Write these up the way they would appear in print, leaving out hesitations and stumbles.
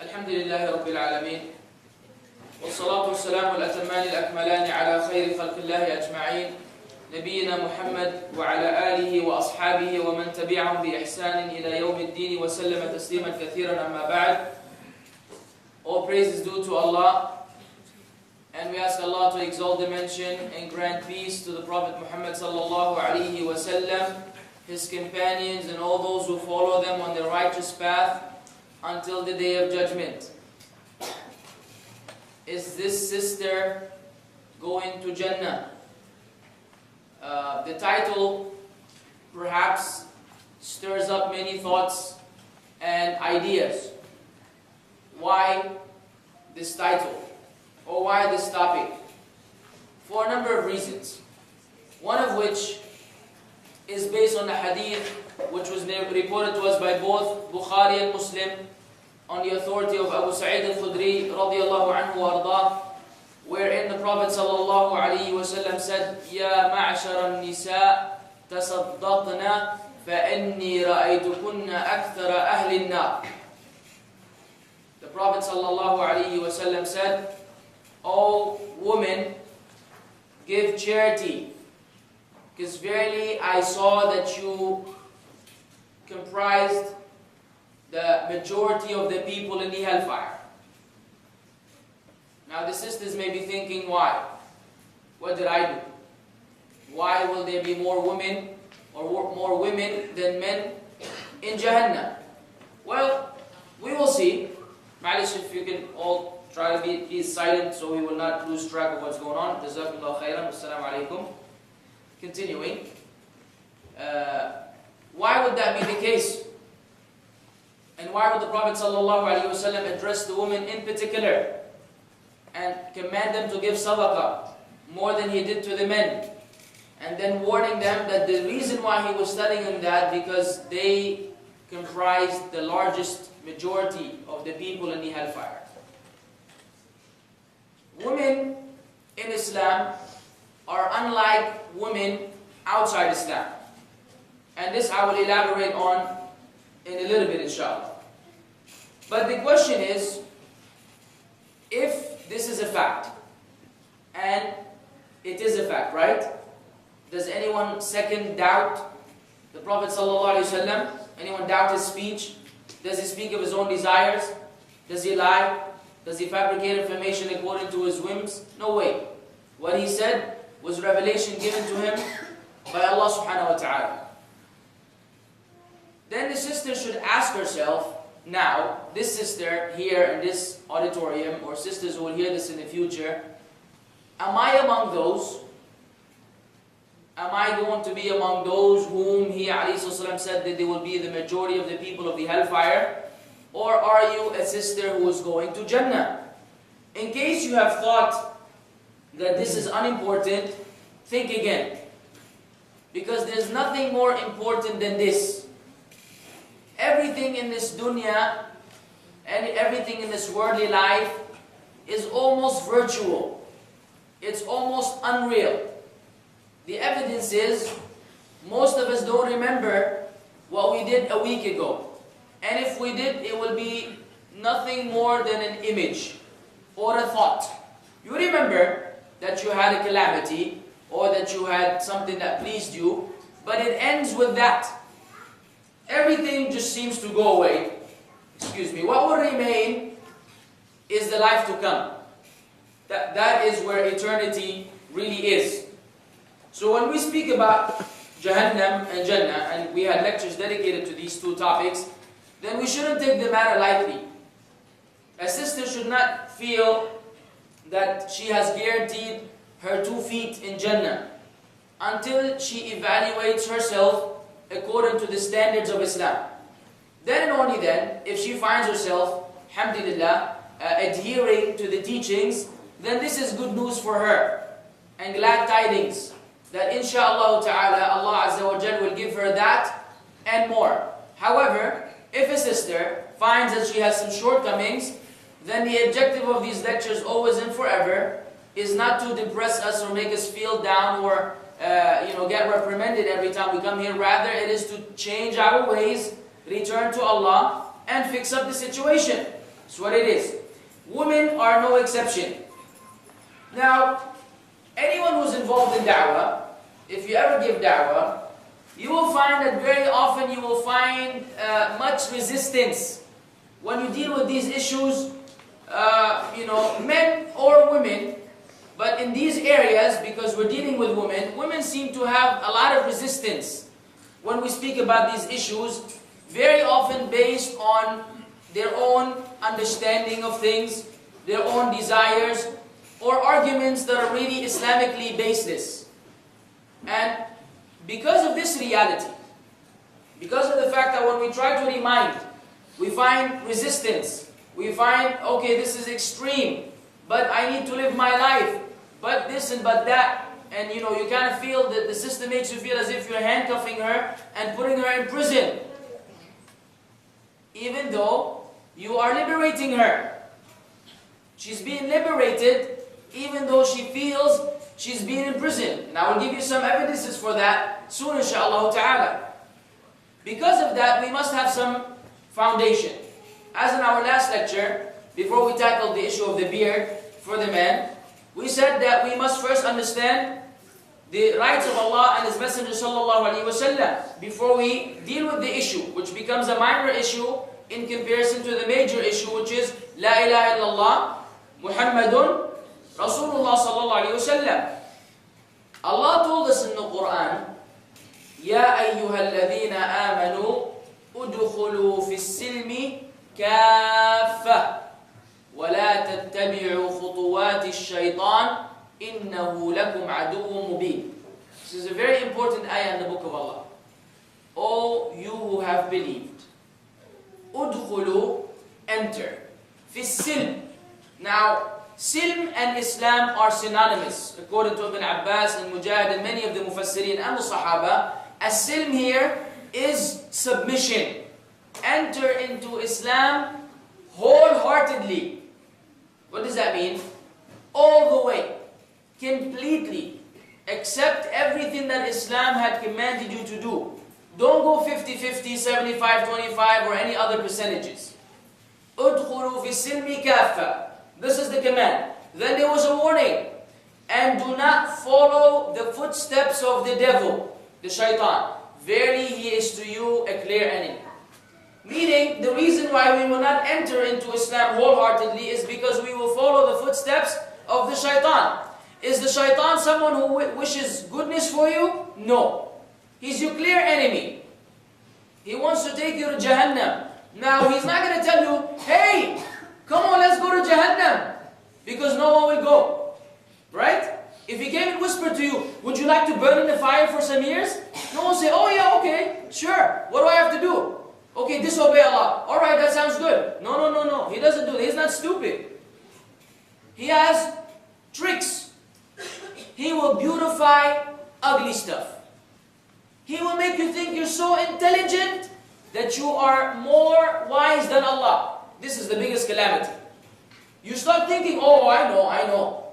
الحمد لله رب العالمين والصلاة والسلام الأتمان الأكملان على خير خلق الله أجمعين نبينا محمد وعلى آله وأصحابه ومن تبعهم بإحسان إلى يوم الدين وسلم تسليما كثيرا أما بعد. All praise is due to Allah, and we ask Allah to exalt the mention and grant peace to the Prophet Muhammad sallallahu alaihi wasallam, his companions and all those who follow them on the righteous path until the day of judgment. Is this sister going to Jannah? The title perhaps stirs up many thoughts and ideas. Why this title? Or why this topic? For a number of reasons. One of which is based on the hadith which was reported to us by both Bukhari and Muslim on the authority of Abu Sa'id al-Khudri radiyallahu anhu warḍah, wherein the Prophet sallallahu alayhi wa sallam said, Ya ma'ashara an-nisa tasaddaqna fa'anni ra'aytukunna akthara ahli an-nar. The Prophet sallallahu alayhi wa sallam said, O women, give charity, because verily I saw that you comprised the majority of the people in the hellfire. Now the sisters may be thinking, why? What did I do? Why will there be more women or more women than men in Jannah? Well, we will see. Malish, if you can all try to be silent so we will not lose track of what's going on. Jazakumullah khairan. Assalamu alaikum. Continuing. Why would that be the case? And why would the Prophet ﷺ address the women in particular and command them to give sadaqah more than he did to the men? And then warning them that the reason why he was telling them that because they comprised the largest majority of the people in the hellfire. Women in Islam are unlike women outside Islam. And this I will elaborate on in a little bit, inshallah. But the question is, if this is a fact, and it is a fact, right? Does anyone second doubt the Prophet ﷺ? Anyone doubt his speech? Does he speak of his own desires? Does he lie? Does he fabricate information according to his whims? No way. What he said was revelation given to him by Allah subhanahu wa ta'ala. Then the sister should ask herself, now, this sister here in this auditorium, or sisters who will hear this in the future, am I among those? Am I going to be among those whom he ﷺ said that they will be the majority of the people of the hellfire? Or are you a sister who is going to Jannah? In case you have thought that this is unimportant, think again. Because there's nothing more important than this. Everything in this dunya and everything in this worldly life is almost virtual. It's almost unreal. The evidence is, most of us don't remember what we did a week ago. And if we did, it will be nothing more than an image or a thought. You remember that you had a calamity or that you had something that pleased you, but it ends with that. Everything just seems to go away. Excuse me. What will remain is the life to come. That is where eternity really is. So when we speak about Jahannam and Jannah, and we had lectures dedicated to these two topics, then we shouldn't take the matter lightly. A sister should not feel that she has guaranteed her 2 feet in Jannah until she evaluates herself according to the standards of Islam. Then and only then, if she finds herself, alhamdulillah, adhering to the teachings, then this is good news for her and glad tidings that inshaAllah ta'ala Allah Azza wa Jal will give her that and more. However, if a sister finds that she has some shortcomings, then the objective of these lectures always and forever is not to depress us or make us feel down or get reprimanded every time we come here. Rather, it is to change our ways, return to Allah, and fix up the situation. That's what it is. Women are no exception. Now, anyone who's involved in da'wah, if you ever give da'wah, you will find that very often you will find much resistance when you deal with these issues, men or women. But in these areas, because we're dealing with women, women seem to have a lot of resistance when we speak about these issues, very often based on their own understanding of things, their own desires, or arguments that are really Islamically baseless. And because of this reality, because of the fact that when we try to remind, we find resistance, we find, okay, this is extreme, but I need to live my life, but this and but that, and you kind of feel that the system makes you feel as if you're handcuffing her and putting her in prison, even though you are liberating her. She's being liberated even though she feels she's being in prison. And I will give you some evidences for that soon, inshaAllah ta'ala. Because of that, we must have some foundation. As in our last lecture, before we tackled the issue of the beard for the men, we said that we must first understand the rights of Allah and His Messenger sallallahu alaihi wasallam before we deal with the issue, which becomes a minor issue in comparison to the major issue, which is La ilaha illallah Muhammadun Rasulullah sallallahu alaihi wasallam. Allah told us in the Quran, Ya ayyuhalladhina amanu udkhulu fis silmi kaffa wa la tattabi'u khutuwati ash-shaytan innahu lakum aduwwun mubin. This is a very important ayah in the book of Allah. O you who have believed, udkhulu, enter, fis silm. Now, Silm and Islam are synonymous, according to Ibn Abbas and Mujahid and many of the Mufassirin and the Sahaba. As-Silm here is submission. Enter into Islam wholeheartedly. What does that mean? All the way, completely. Accept everything that Islam had commanded you to do. Don't go 50-50, 75-25 or any other percentages. Udkhulu fi silmi kaffa. This is the command. Then there was a warning. And do not follow the footsteps of the devil, the shaitan. Verily he is to you a clear enemy. Meaning, the reason why we will not enter into Islam wholeheartedly is because we will follow the footsteps of the shaitan. Is the shaitan someone who wishes goodness for you? No. He's your clear enemy. He wants to take you to Jahannam. Now, he's not going to tell you, hey, come on, let's go to Jahannam, because no one will go. Right? If he came and whispered to you, would you like to burn in the fire for some years? No one will say, oh yeah, okay, sure. What do I have to do? Okay, disobey Allah. Alright, that sounds good. No. He doesn't do that. He's not stupid. He has tricks. He will beautify ugly stuff. He will make you think you're so intelligent that you are more wise than Allah. This is the biggest calamity. You start thinking, oh, I know.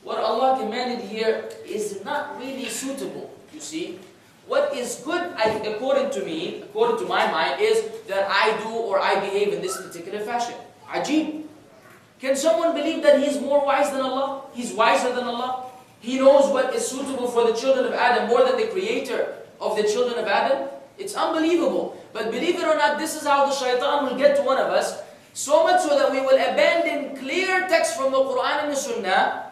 What Allah commanded here is not really suitable, you see. What is good, according to me, according to my mind, is that I do or I behave in this particular fashion. Ajib. Can someone believe that he's more wise than Allah? He's wiser than Allah? He knows what is suitable for the children of Adam more than the creator of the children of Adam? It's unbelievable. But believe it or not, this is how the shaitan will get to one of us. So much so that we will abandon clear text from the Quran and the Sunnah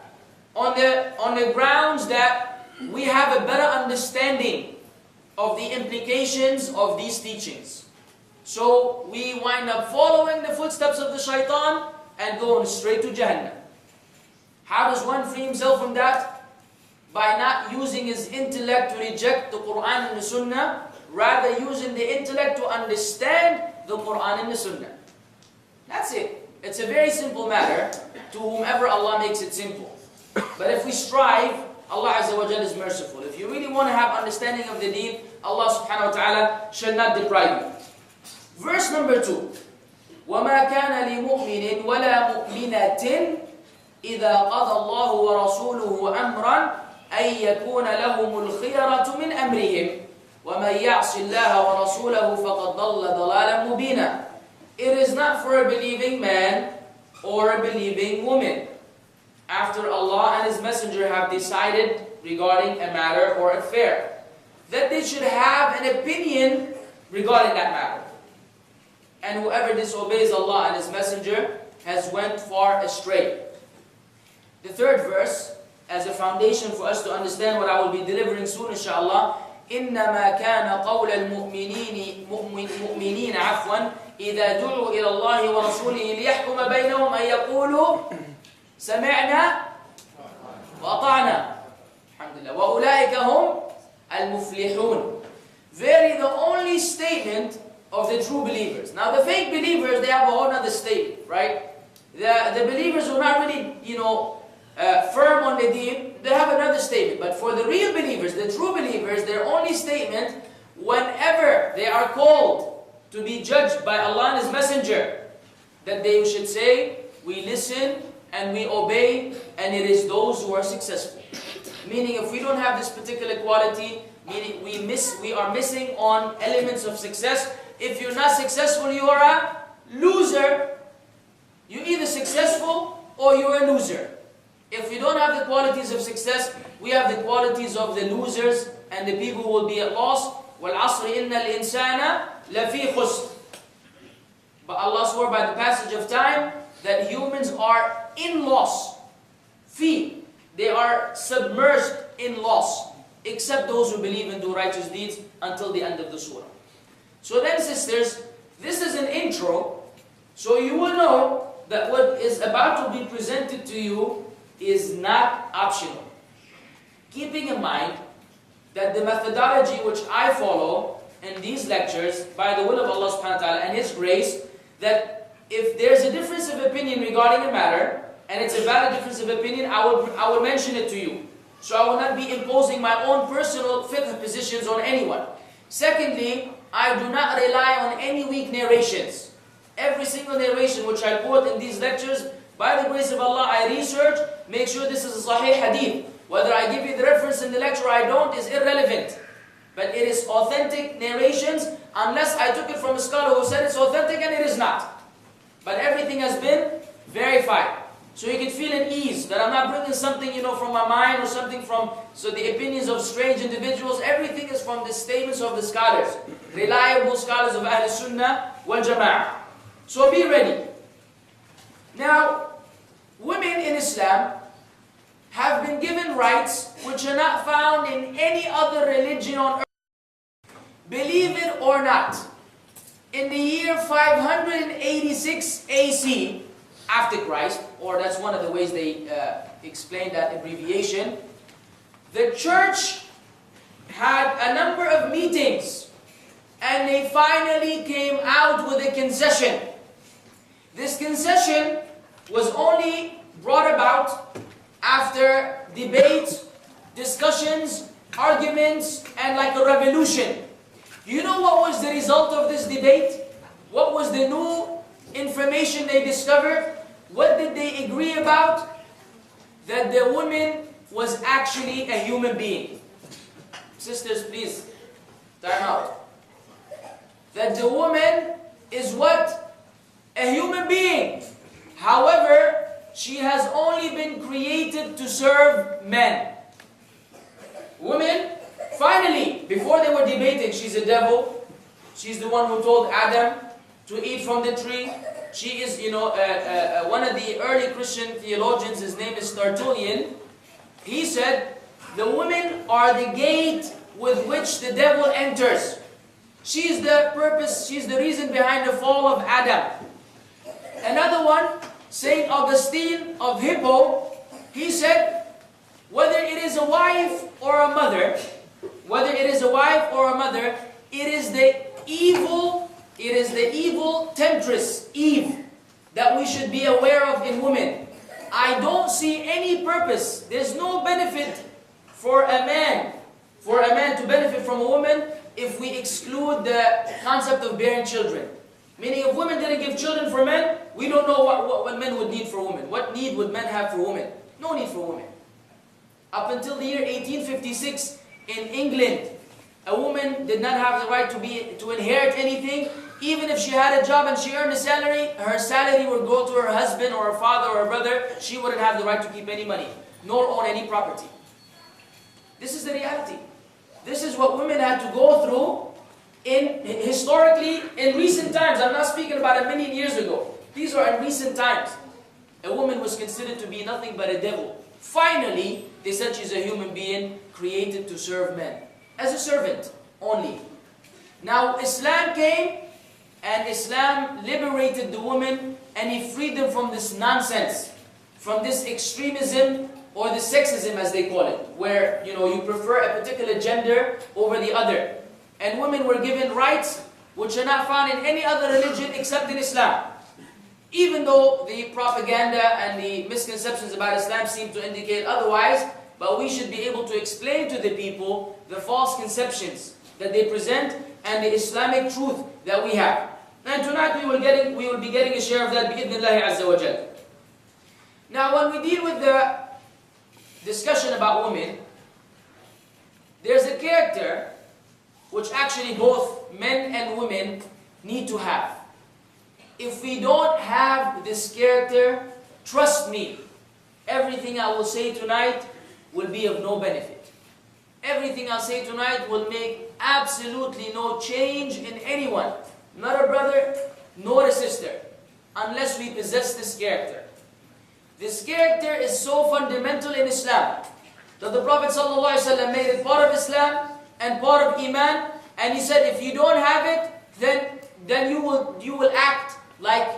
on the grounds that we have a better understanding of the implications of these teachings. So we wind up following the footsteps of the shaitan and going straight to Jannah. How does one free himself from that? By not using his intellect to reject the Quran and the Sunnah, rather using the intellect to understand the Quran and the Sunnah. That's it. It's a very simple matter to whomever Allah makes it simple. But if we strive, Allah Azza wa Jalla is merciful. If you really want to have understanding of the deen, Allah subhanahu wa ta'ala shall not deprive you. Verse number 2. وَمَا كَانَ لِمُؤْمِنٍ وَلَا مُؤْمِنَةٍ إِذَا قَضَى اللَّهُ وَرَسُولُهُ أَمْرًا أَن يَكُونَ لَهُمُ الْخِيَرَةُ مِنْ أَمْرِهِمْ وَمَنْ يَعْصِ اللَّهَ وَرَسُولَهُ فَقَدْ ضَلَّ ضَلَالًا مُبِينًا. it is not for a believing man or a believing woman, after Allah and His Messenger have decided regarding a matter or affair, that they should have an opinion regarding that matter. And whoever disobeys Allah and His Messenger has went far astray. The third verse, as a foundation for us to understand what I will be delivering soon, inshallah, إنما كان قول المؤمنين عفوا إذا دعوا إلى الله ورسوله ليحكم بينهم أن يقولوا سمعنا وأطعنا الحمد لله وأولئك هم المفلحون. Very the only statement of the true believers. Now the fake believers, they have a whole other statement, right? The believers who are not really, firm on the deen, they have another statement. But for the real believers, the true believers, their only statement, whenever they are called to be judged by Allah and His Messenger, that they should say, we listen and we obey, and it is those who are successful. Meaning, if we don't have this particular quality, meaning we are missing on elements of success. If you're not successful, you are a loser. You're either successful or you're a loser. If we don't have the qualities of success, we have the qualities of the losers and the people who will be at loss. وَالْعَصْرِ إِنَّ الْإِنسَانَ لَفِي خُسْرٍ. But Allah swore by the passage of time that humans are in loss. They are submerged in loss, except those who believe and do righteous deeds until the end of the surah. So then, sisters, this is an intro, so you will know that what is about to be presented to you is not optional. Keeping in mind that the methodology which I follow in these lectures, by the will of Allah subhanahu wa ta'ala and His grace, that if there's a difference of opinion regarding a matter, and it's a valid difference of opinion, I will mention it to you. So I will not be imposing my own personal fiqh positions on anyone. Secondly, I do not rely on any weak narrations. Every single narration which I quote in these lectures, by the grace of Allah, I research, make sure this is a sahih hadith. Whether I give you the reference in the lecture or I don't is irrelevant. But it is authentic narrations, unless I took it from a scholar who said it's authentic and it is not. But everything has been verified. So you can feel at ease that I'm not bringing something, from my mind or something from, the opinions of strange individuals. Everything is from the statements of the scholars. Reliable scholars of Ahl Sunnah wal Jama'ah. So be ready. Now, women in Islam have been given rights which are not found in any other religion on earth. Believe it or not, in the year 586 AC, after Christ, or that's one of the ways they explain that abbreviation, the church had a number of meetings, and they finally came out with a concession. This concession was only brought about after debates, discussions, arguments, and like a revolution. You know what was the result of this debate? What was the new information they discovered? What did they agree about? That the woman was actually a human being. Sisters, please, time out. That the woman is what? A human being. However, she has only been created to serve men. Women, finally, before they were debating, she's a devil. She's the one who told Adam to eat from the tree. She is, one of the early Christian theologians, his name is Tertullian. He said, the women are the gate with which the devil enters. She is the purpose, she is the reason behind the fall of Adam. Another one, Saint Augustine of Hippo, he said, whether it is a wife or a mother, it is the evil temptress, Eve, that we should be aware of in women. I don't see any purpose. There's no benefit for a man to benefit from a woman if we exclude the concept of bearing children. Meaning, if women didn't give children for men, we don't know what men would need for women. What need would men have for women? No need for women. Up until the year 1856 in England, a woman did not have the right to inherit anything Even if she had a job and she earned a salary, her salary would go to her husband or her father or her brother. She wouldn't have the right to keep any money, nor own any property. This is the reality. This is what women had to go through historically, in recent times. I'm not speaking about a million years ago. These are in recent times. A woman was considered to be nothing but a devil. Finally, they said she's a human being created to serve men. As a servant only. Now, Islam came and Islam liberated the woman and he freed them from this nonsense, from this extremism or the sexism as they call it, where you prefer a particular gender over the other. And women were given rights which are not found in any other religion except in Islam. Even though the propaganda and the misconceptions about Islam seem to indicate otherwise, but we should be able to explain to the people the false conceptions that they present and the Islamic truth that we have. And tonight we will be getting a share of that bi'idhnillahi azza wa jal. Now when we deal with the discussion about women, there's a character which actually both men and women need to have. If we don't have this character, trust me, everything I will say tonight will be of no benefit. Everything I'll say tonight will make absolutely no change in anyone, not a brother nor a sister, unless we possess this character. This character is so fundamental in Islam that the Prophet ﷺ made it part of Islam and part of Iman, and he said if you don't have it, then you will act like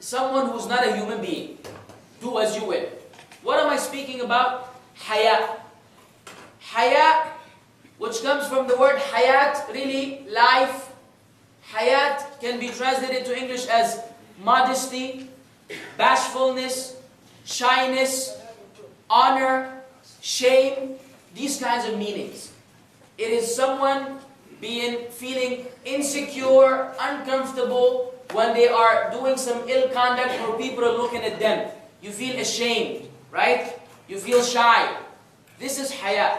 someone who's not a human being. Do as you will. What am I speaking about? Haya. Haya, which comes from the word hayat, really life. Hayat can be translated to English as modesty, bashfulness, shyness, honor, shame, these kinds of meanings. It is someone feeling insecure, uncomfortable when they are doing some ill conduct or people are looking at them. You feel ashamed, right? You feel shy. This is haya.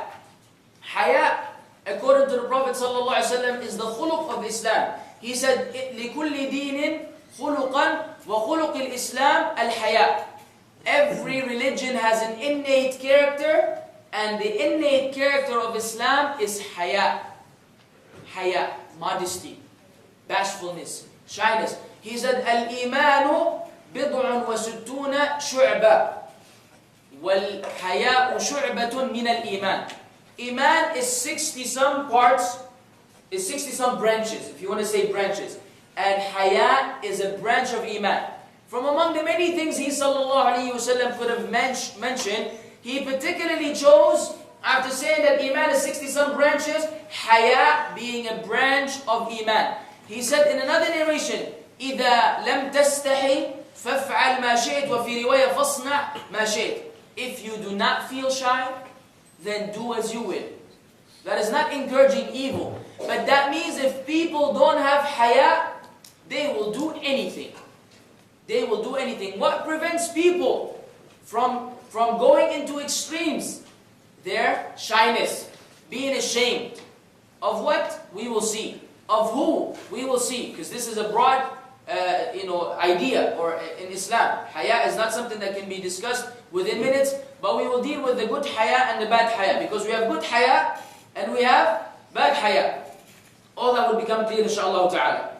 Haya, according to the Prophet ﷺ, is the khuluq of Islam. He said, لِكُلِّ دِينٍ خُلُقًا وَخُلُقِ الْإِسْلَامِ الْحَيَاء. Every religion has an innate character, and the innate character of Islam is haya. Haya, modesty, bashfulness, shyness. He said, الْإِيمَانُ بِضْعٌ وَسُتُّونَ شُعْبًا وَالْحَيَاءُ شُعْبَةٌ مِنَ الْإِيمَانِ. Iman is 60-some parts, is 60-some branches, if you want to say branches. And haya is a branch of Iman. From among the many things he ﷺ could have mentioned, he particularly chose, after saying that Iman is 60-some branches, haya being a branch of Iman. He said in another narration, إِذَا لَمْ تَسْتَحِي فَافْعَلْ مَا شِئْتْ وَفِي رِوَايَةٍ فَاصْنَعْ مَا شِئْتْ. If you do not feel shy, then do as you will. That is not encouraging evil. But that means if people don't have haya, they will do anything. They will do anything. What prevents people from going into extremes? Their shyness, being ashamed. Of what? We will see. Of who? We will see. Because this is a broad idea or in Islam. Haya is not something that can be discussed within minutes, but we will deal with the good haya and the bad haya, because we have good haya and we have bad haya. All that will become clear inshaAllah ta'ala.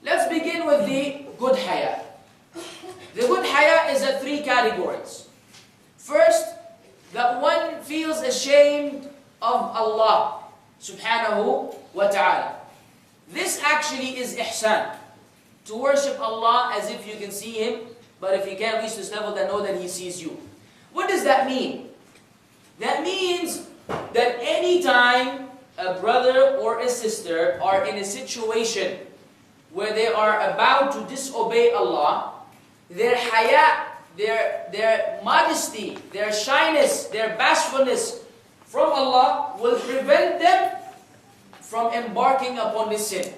Let's begin with the good haya. The good haya is at 3 categories. First, that one feels ashamed of Allah subhanahu wa ta'ala. This actually is ihsan. To worship Allah as if you can see Him, but if you can't reach this level, then know that He sees you. What does that mean? That means that anytime a brother or a sister are in a situation where they are about to disobey Allah, their haya, their modesty, their shyness, their bashfulness from Allah will prevent them from embarking upon this sin.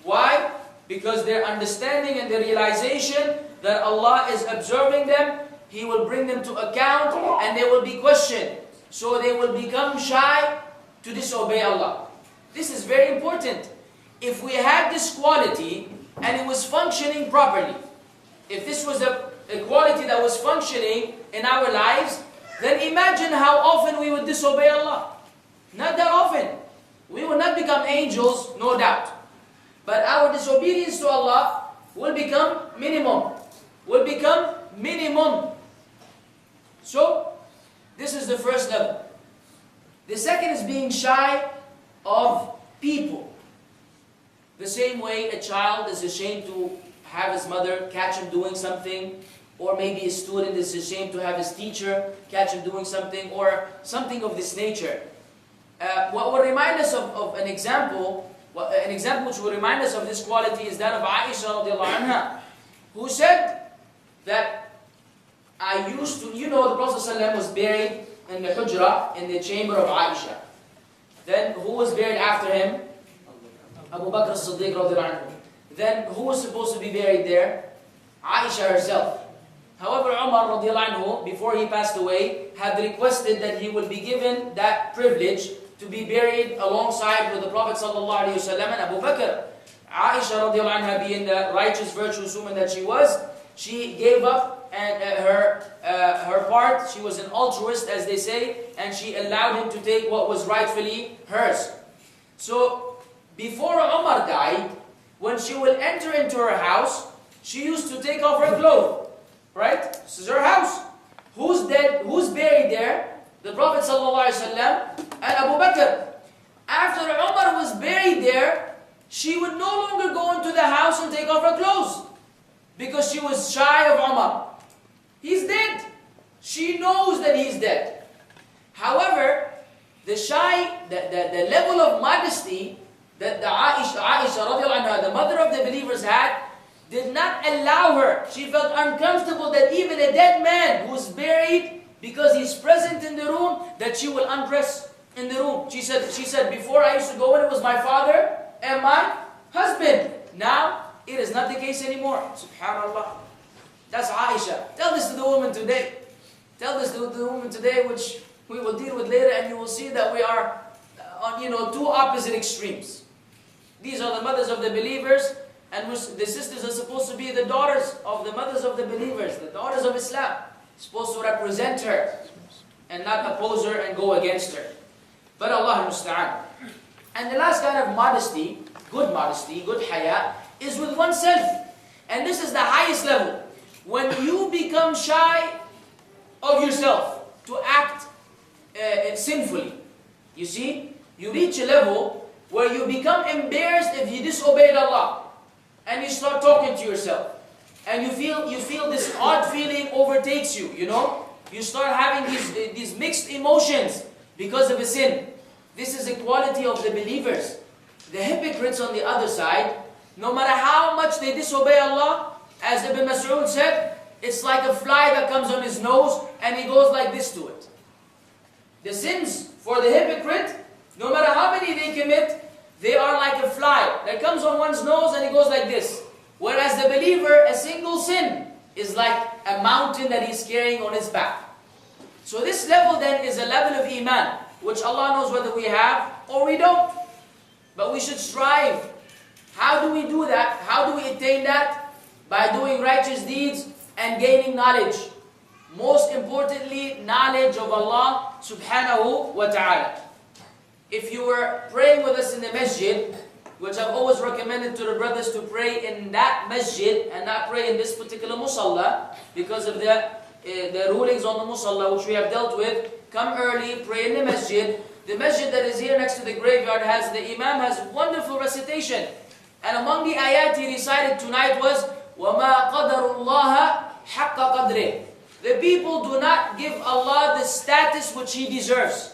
Why? Because their understanding and their realization that Allah is observing them, He will bring them to account and they will be questioned. So they will become shy to disobey Allah. This is very important. if we had this quality and it was functioning properly, if this was a quality that was functioning in our lives, then imagine how often we would disobey Allah. Not that often. We will not become angels, no doubt. But our disobedience to Allah will become minimum. Will become minimum. So, this is the first level. The second is being shy of people. The same way a child is ashamed to have his mother catch him doing something, or maybe a student is ashamed to have his teacher catch him doing something, or something of this nature. What will remind us of an example which will remind us of this quality is that of Aisha radiallahu anha, who said that I used to, the Prophet ﷺ was buried in the hujra, in the chamber of Aisha. Then who was buried after him? Abu Bakr as-Siddiq radiallahu anhu. Then who was supposed to be buried there? Aisha herself. However, Umar radiallahu anhu, before he passed away, had requested that he would be given that privilege to be buried alongside with the Prophet sallallahu alaihi wasallam and Abu Bakr. Aisha radiallahu anha, being the righteous, virtuous woman that she was, she gave up and her part. She was an altruist, as they say, and she allowed him to take what was rightfully hers. So, before Umar died, when she will enter into her house, she used to take off her clothes. Right? This is her house. Who's dead? Who's buried there? The Prophet ﷺ and Abu Bakr. After Umar was buried there, she would no longer go into the house and take off her clothes, because she was shy of Umar. He's dead. She knows that he's dead. However, the level of modesty that the Aisha radiallahu anha, the mother of the believers, had, did not allow her. She felt uncomfortable that even a dead man who's buried, because he's present in the room, that she will undress in the room. She said, before I used to go in, it was my father and my husband. Now, it is not the case anymore. Subhanallah. That's Aisha. Tell this to the woman today. Tell this to the woman today, which we will deal with later, and you will see that we are on, two opposite extremes. These are the mothers of the believers, and the sisters are supposed to be the daughters of the mothers of the believers, the daughters of Islam. Supposed to represent her and not oppose her and go against her. But Allah musta'an. And the last kind of modesty, good haya, is with oneself. And this is the highest level. When you become shy of yourself to act sinfully. You see, you reach a level where you become embarrassed if you disobeyed Allah. And you start talking to yourself. And you feel this odd feeling overtakes you, You start having these mixed emotions because of a sin. This is a quality of the believers. The hypocrites on the other side, no matter how much they disobey Allah, as Ibn Mas'ud said, it's like a fly that comes on his nose and he goes like this to it. The sins for the hypocrite, no matter how many they commit, they are like a fly that comes on one's nose and he goes like this. Whereas the believer, a single sin is like a mountain that he's carrying on his back. So this level then is a level of iman, which Allah knows whether we have or we don't. But we should strive. How do we do that? How do we attain that? By doing righteous deeds and gaining knowledge. Most importantly, knowledge of Allah subhanahu wa ta'ala. If you were praying with us in the masjid, which I've always recommended to the brothers to pray in that masjid and not pray in this particular musalla, because of the rulings on the musalla which we have dealt with. Come early, pray in the masjid. The masjid that is here next to the graveyard the imam has wonderful recitation. And among the ayat he recited tonight was, وَمَا قَدَرُ اللَّهَ حَقَّ قَدْرِهِ. The people do not give Allah the status which He deserves.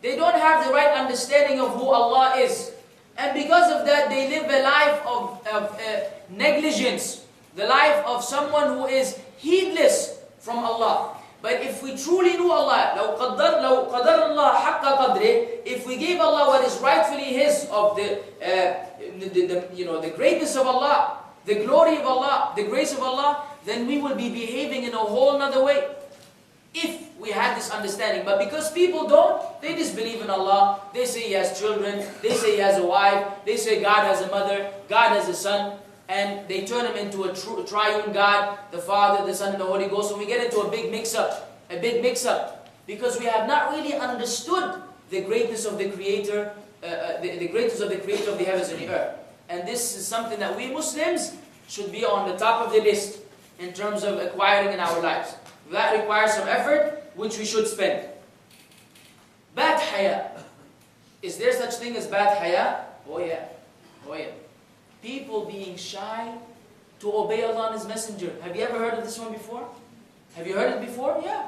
They don't have the right understanding of who Allah is. And because of that, they live a life of negligence, the life of someone who is heedless from Allah. But if we truly knew Allah, لو قدر الله حق قدره, if we gave Allah what is rightfully His of the greatness of Allah, the glory of Allah, the grace of Allah, then we will be behaving in a whole other way. If we we had this understanding. But because people don't, they disbelieve in Allah. They say He has children. They say He has a wife. They say God has a mother. God has a son. And they turn Him into a triune God, the Father, the Son, and the Holy Ghost. So we get into a big mix-up. A big mix-up. Because we have not really understood the greatness of the Creator, the greatness of the Creator of the heavens and the earth. And this is something that we Muslims should be on the top of the list in terms of acquiring in our lives. That requires some effort, which we should spend. Bad haya. Is there such thing as bad haya? Oh yeah. Oh yeah. People being shy to obey Allah and His Messenger. Have you ever heard of this one before? Have you heard it before? Yeah.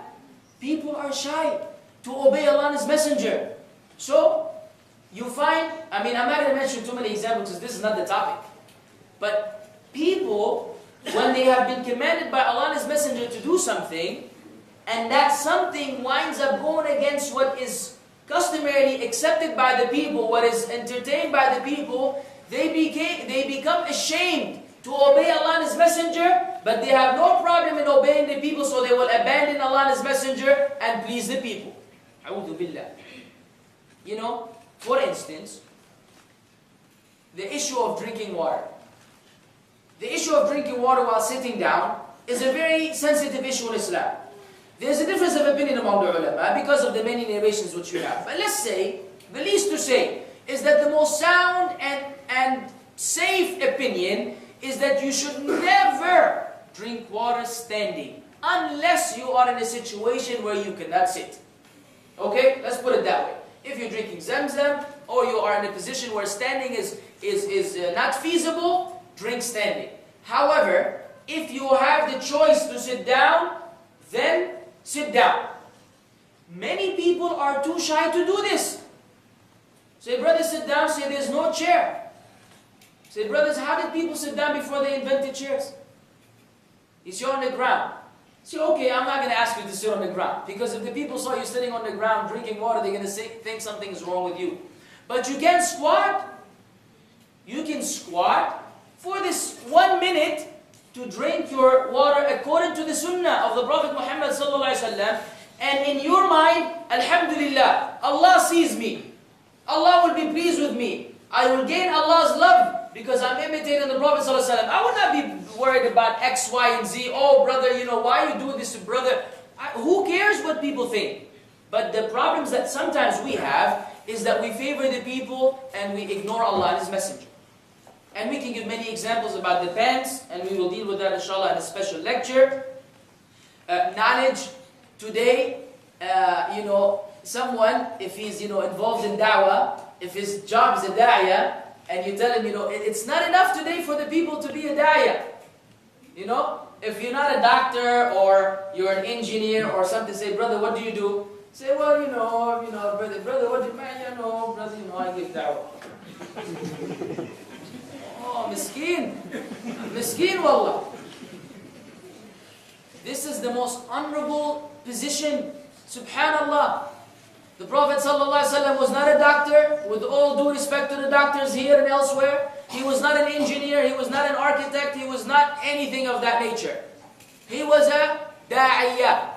People are shy to obey Allah and His Messenger. So, you find, I'm not going to mention too many examples because this is not the topic. But people, when they have been commanded by Allah and His Messenger to do something, and that something winds up going against what is customarily accepted by the people, what is entertained by the people, they become ashamed to obey Allah and His Messenger, but they have no problem in obeying the people, so they will abandon Allah and His Messenger and please the people. A'udhu billah. You know, for instance, the issue of drinking water. The issue of drinking water while sitting down is a very sensitive issue in Islam. There's a difference of opinion among the ulama because of the many narrations which you have. But let's say, the least to say, is that the most sound and safe opinion is that you should never drink water standing unless you are in a situation where you cannot sit. Okay, let's put it that way. If you're drinking Zamzam or you are in a position where standing is not feasible, drink standing. However, if you have the choice to sit down, then sit down. Many people are too shy to do this. Say, brothers, sit down. Say, there's no chair. Say, brothers, how did people sit down before they invented chairs? You sit on the ground. Say, okay, I'm not going to ask you to sit on the ground. Because if the people saw you sitting on the ground drinking water, they're going to think something is wrong with you. But you can squat. You can squat for this 1 minute to drink your water according to the sunnah of the Prophet Muhammad sallallahu alaihi wasallam. And in your mind, alhamdulillah, Allah sees me. Allah will be pleased with me. I will gain Allah's love because I'm imitating the Prophet sallallahu alaihi wasallam. I will not be worried about X, Y, and Z. Oh, brother, why are you doing this to brother? Who cares what people think? But the problems that sometimes we have is that we favor the people and we ignore Allah and His Messenger. And we can give many examples about the pants, and we will deal with that inshallah in a special lecture. Knowledge. Today, someone, if he's involved in da'wah, if his job is a da'iyah, and you tell him, it's not enough today for the people to be a da'iyah. If you're not a doctor or you're an engineer or something, say, brother, what do you do? Say, well, brother, what do you man? Brother, I give da'wah. Oh, miskeen. Miskeen, wallah. This is the most honorable position. Subhanallah. The Prophet ﷺ was not a doctor, with all due respect to the doctors here and elsewhere. He was not an engineer, he was not an architect, he was not anything of that nature. He was a da'iyah.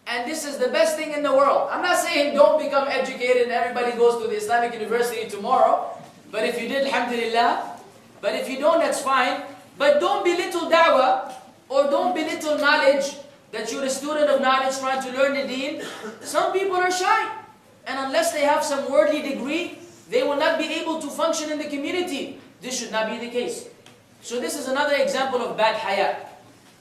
And this is the best thing in the world. I'm not saying don't become educated and everybody goes to the Islamic University tomorrow. But if you did, alhamdulillah. But if you don't, that's fine. But don't belittle da'wah, or don't belittle knowledge, that you're a student of knowledge trying to learn the deen. Some people are shy. And unless they have some worldly degree, they will not be able to function in the community. This should not be the case. So this is another example of bad haya.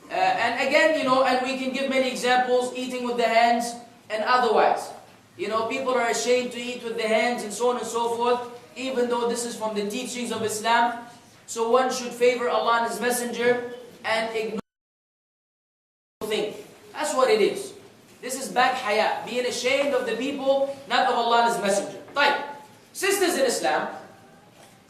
And again, and we can give many examples, eating with the hands and otherwise. People are ashamed to eat with the hands and so on and so forth, even though this is from the teachings of Islam. So one should favor Allah and His Messenger and ignore thing. That's what it is. This is bad haya, being ashamed of the people, not of Allah and His Messenger. Right. Sisters in Islam,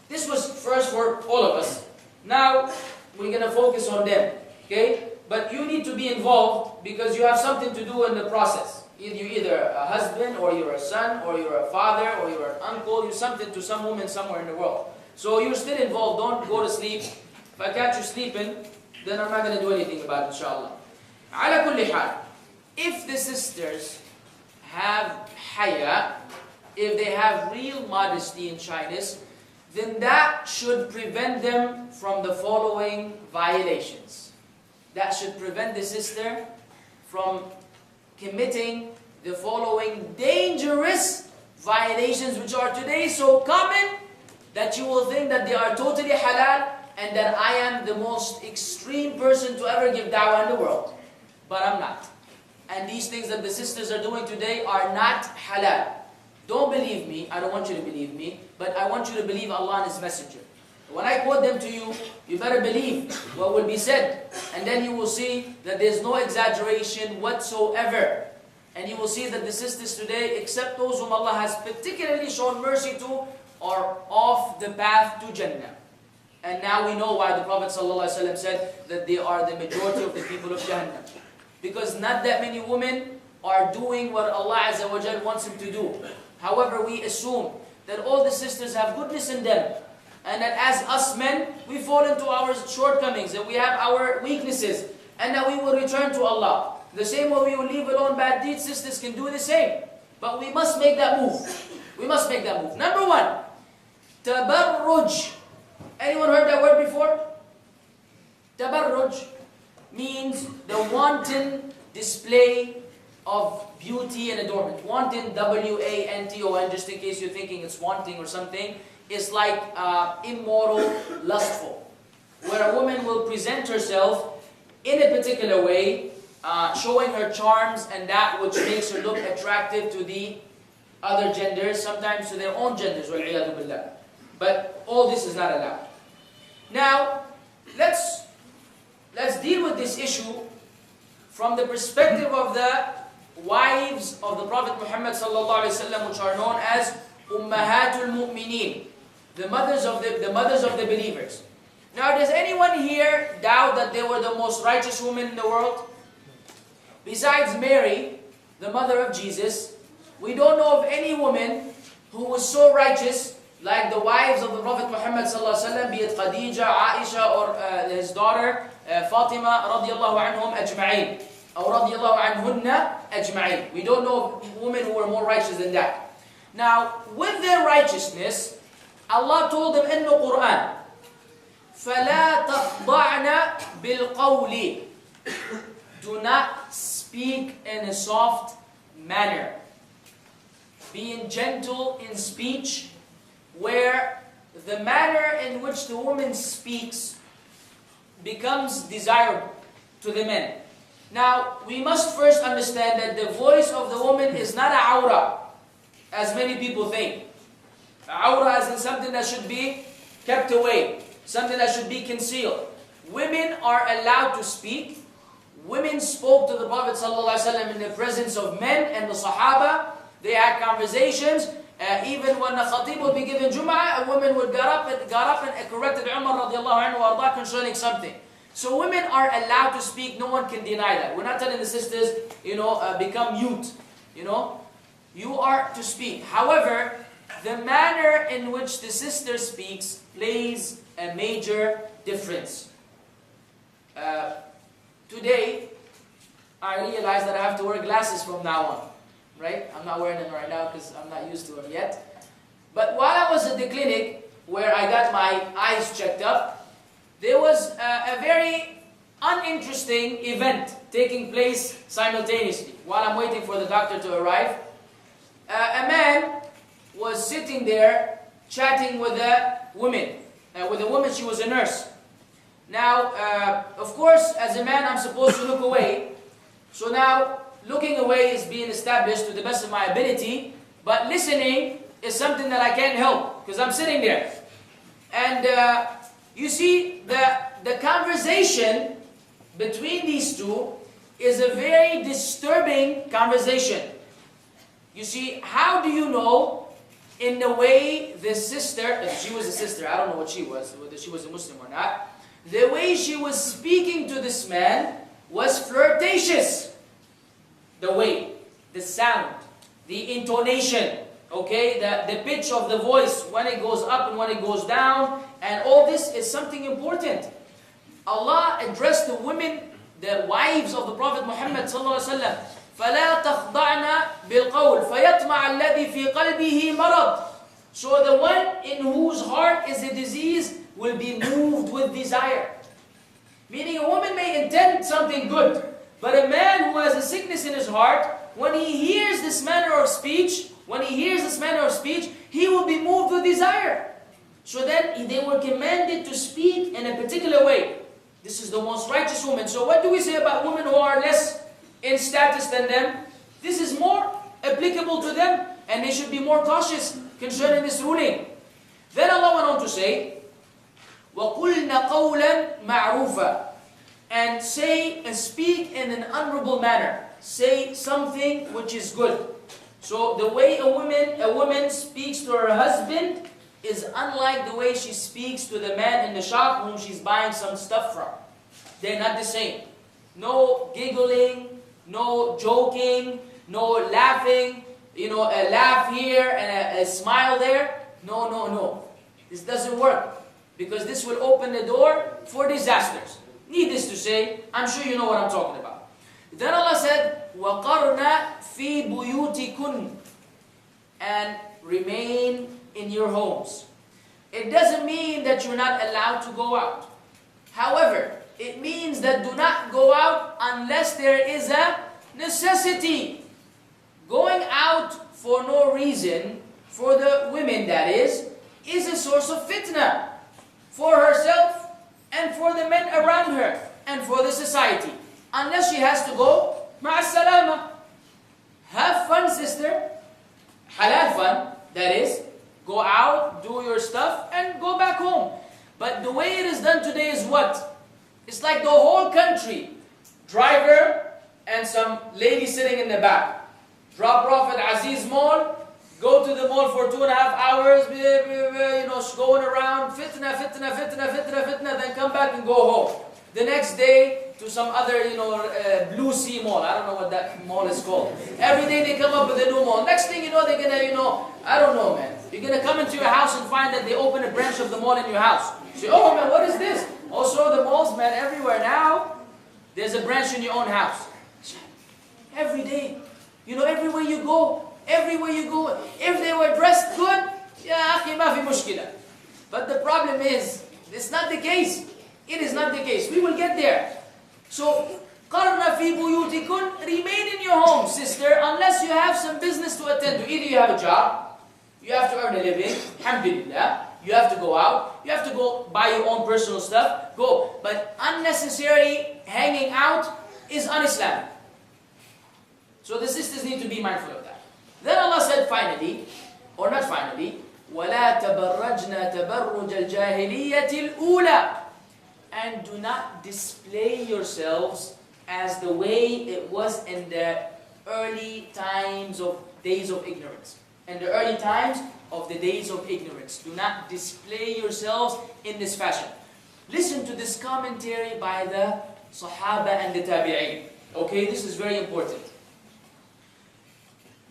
this was first for all of us. Now, we're going to focus on them. Okay? But you need to be involved because you have something to do in the process. You're either a husband, or you're a son, or you're a father, or you're an uncle. You're something to some woman somewhere in the world. So you're still involved. Don't go to sleep. If I catch you sleeping, then I'm not going to do anything about it, inshallah. Ala kulli hal. if the sisters have haya, if they have real modesty and shyness, then that should prevent them from the following violations. That should prevent the sister from committing the following dangerous violations, which are today so common that you will think that they are totally halal and that I am the most extreme person to ever give da'wah in the world. But I'm not. And these things that the sisters are doing today are not halal. Don't believe me, I don't want you to believe me, but I want you to believe Allah and His Messenger. When I quote them to you, you better believe what will be said. And then you will see that there's no exaggeration whatsoever. And you will see that the sisters today, except those whom Allah has particularly shown mercy to, are off the path to Jannah. And now we know why the Prophet ﷺ said that they are the majority of the people of Jannah. Because not that many women are doing what Allah Azza wa Jal wants them to do. However, we assume that all the sisters have goodness in them. And that as us men, we fall into our shortcomings, and we have our weaknesses, and that we will return to Allah. The same way we will leave alone bad deeds, sisters can do the same. But we must make that move. We must make that move. Number one, tabarruj. Anyone heard that word before? Tabarruj means the wanton display of beauty and adornment. Wanton, W-A-N-T-O-N, just in case you're thinking it's wanting or something. It's like immoral, lustful. Where a woman will present herself in a particular way, showing her charms and that which makes her look attractive to the other genders, sometimes to their own genders, وَالْعِيَاذُ بِاللَّهِ. But all this is not allowed. Now, let's deal with this issue from the perspective of the wives of the Prophet Muhammad ﷺ, which are known as Ummahatul Mu'mineen, the mothers of the believers. Now, does anyone here doubt that they were the most righteous women in the world? Besides Mary, the mother of Jesus, we don't know of any woman who was so righteous like the wives of the Prophet Muhammad ﷺ, be it Khadija, Aisha, or his daughter Fatima radiallahu anhum ajma'in, or radiallahu anhunna ajma'in. We don't know of women who were more righteous than that. Now, with their righteousness, Allah told them in the Quran, فَلَا تَخْضَعْنَ بِالْقَوْلِ. Do not speak in a soft manner. Being gentle in speech, where the manner in which the woman speaks becomes desirable to the men. Now, we must first understand that the voice of the woman is not a awra, as many people think. Awra is in something that should be kept away, something that should be concealed. Women are allowed to speak. Women spoke to the Prophet ﷺ in the presence of men and the Sahaba. They had conversations. Even when the Khatib would be given Jum'ah, a woman would got up and corrected Umar radiallahu anhu warda concerning something. So women are allowed to speak. No one can deny that. We're not telling the sisters, become mute. You are to speak. However, the manner in which the sister speaks plays a major difference. Today, I realize that I have to wear glasses from now on. Right? I'm not wearing them right now because I'm not used to them yet. But while I was at the clinic where I got my eyes checked up, there was a very uninteresting event taking place simultaneously. While I'm waiting for the doctor to arrive, a man was sitting there chatting with a woman. She was a nurse. Now, of course, as a man, I'm supposed to look away. So now, looking away is being established to the best of my ability, but listening is something that I can't help, because I'm sitting there. And you see, the conversation between these two is a very disturbing conversation. You see, how do you know in the way the sister, if she was a sister, I don't know what she was, whether she was a Muslim or not, the way she was speaking to this man was flirtatious. The way, the sound, the intonation, okay, the pitch of the voice, when it goes up and when it goes down, and all this is something important. Allah addressed the women, the wives of the Prophet Muhammad ﷺ, فَلَا تَخْضَعْنَ بِالْقَوْلِ فَيَطْمَعَ الَّذِي فِي قَلْبِهِ مَرَضٍ. So the one in whose heart is a disease will be moved with desire. Meaning a woman may intend something good, but a man who has a sickness in his heart, when he hears this manner of speech, he will be moved with desire. So then they were commanded to speak in a particular way. This is the most righteous woman. So what do we say about women who are less in status than them? This is more applicable to them, and they should be more cautious concerning this ruling. Then Allah went on to say, وَقُلْنَ قَوْلًا مَعْرُوفًا, and say and speak in an honorable manner. Say something which is good. So the way a woman speaks to her husband is unlike the way she speaks to the man in the shop whom she's buying some stuff from. They're not the same. No giggling, no joking, no laughing, a laugh here and a smile there. No. This doesn't work, because this will open the door for disasters. Needless to say, I'm sure you know what I'm talking about. Then Allah said, وَقَرْنَ فِي بُيُوتِكُنْ, and remain in your homes. It doesn't mean that you're not allowed to go out. However, it means that do not go out unless there is a necessity. Going out for no reason, for the women that is a source of fitna for herself and for the men around her and for the society. Unless she has to go, ma'a salama. Have fun, sister. Halal fun, that is. Go out, do your stuff, and go back home. But the way it is done today is what? It's like the whole country. Driver and some lady sitting in the back. Drop her off at Aziz Mall. Go to the mall for 2.5 hours, going around, fitna, then come back and go home. The next day to some other, Blue Sea Mall. I don't know what that mall is called. Every day they come up with a new mall. Next thing you know, they're gonna, I don't know, man. You're gonna come into your house and find that they open a branch of the mall in your house. You say, oh man, what is this? Also the malls, man, everywhere now, there's a branch in your own house. Every day, everywhere you go. If they were dressed good, ya akhi, ma fi mushkila. But the problem is, it's not the case. It is not the case. We will get there. So, قَرْنَ فِي بُيُوتِكُنْ, remain in your home, sister, unless you have some business to attend to. Either you have a job, you have to earn a living, alhamdulillah, you have to go out, you have to go buy your own personal stuff, go. But unnecessary hanging out is un-Islamic. So the sisters need to be mindful of that. Then Allah said finally, or not finally, وَلَا تَبَرَّجْنَا تَبَرُّجَ الْجَاهِلِيَّةِ الْأُولَى, and do not display yourselves as the way it was in the early times of days of ignorance. In the early times of the days of ignorance. Do not display yourselves in this fashion. Listen to this commentary by the Sahaba and the Tabi'een. Okay, this is very important.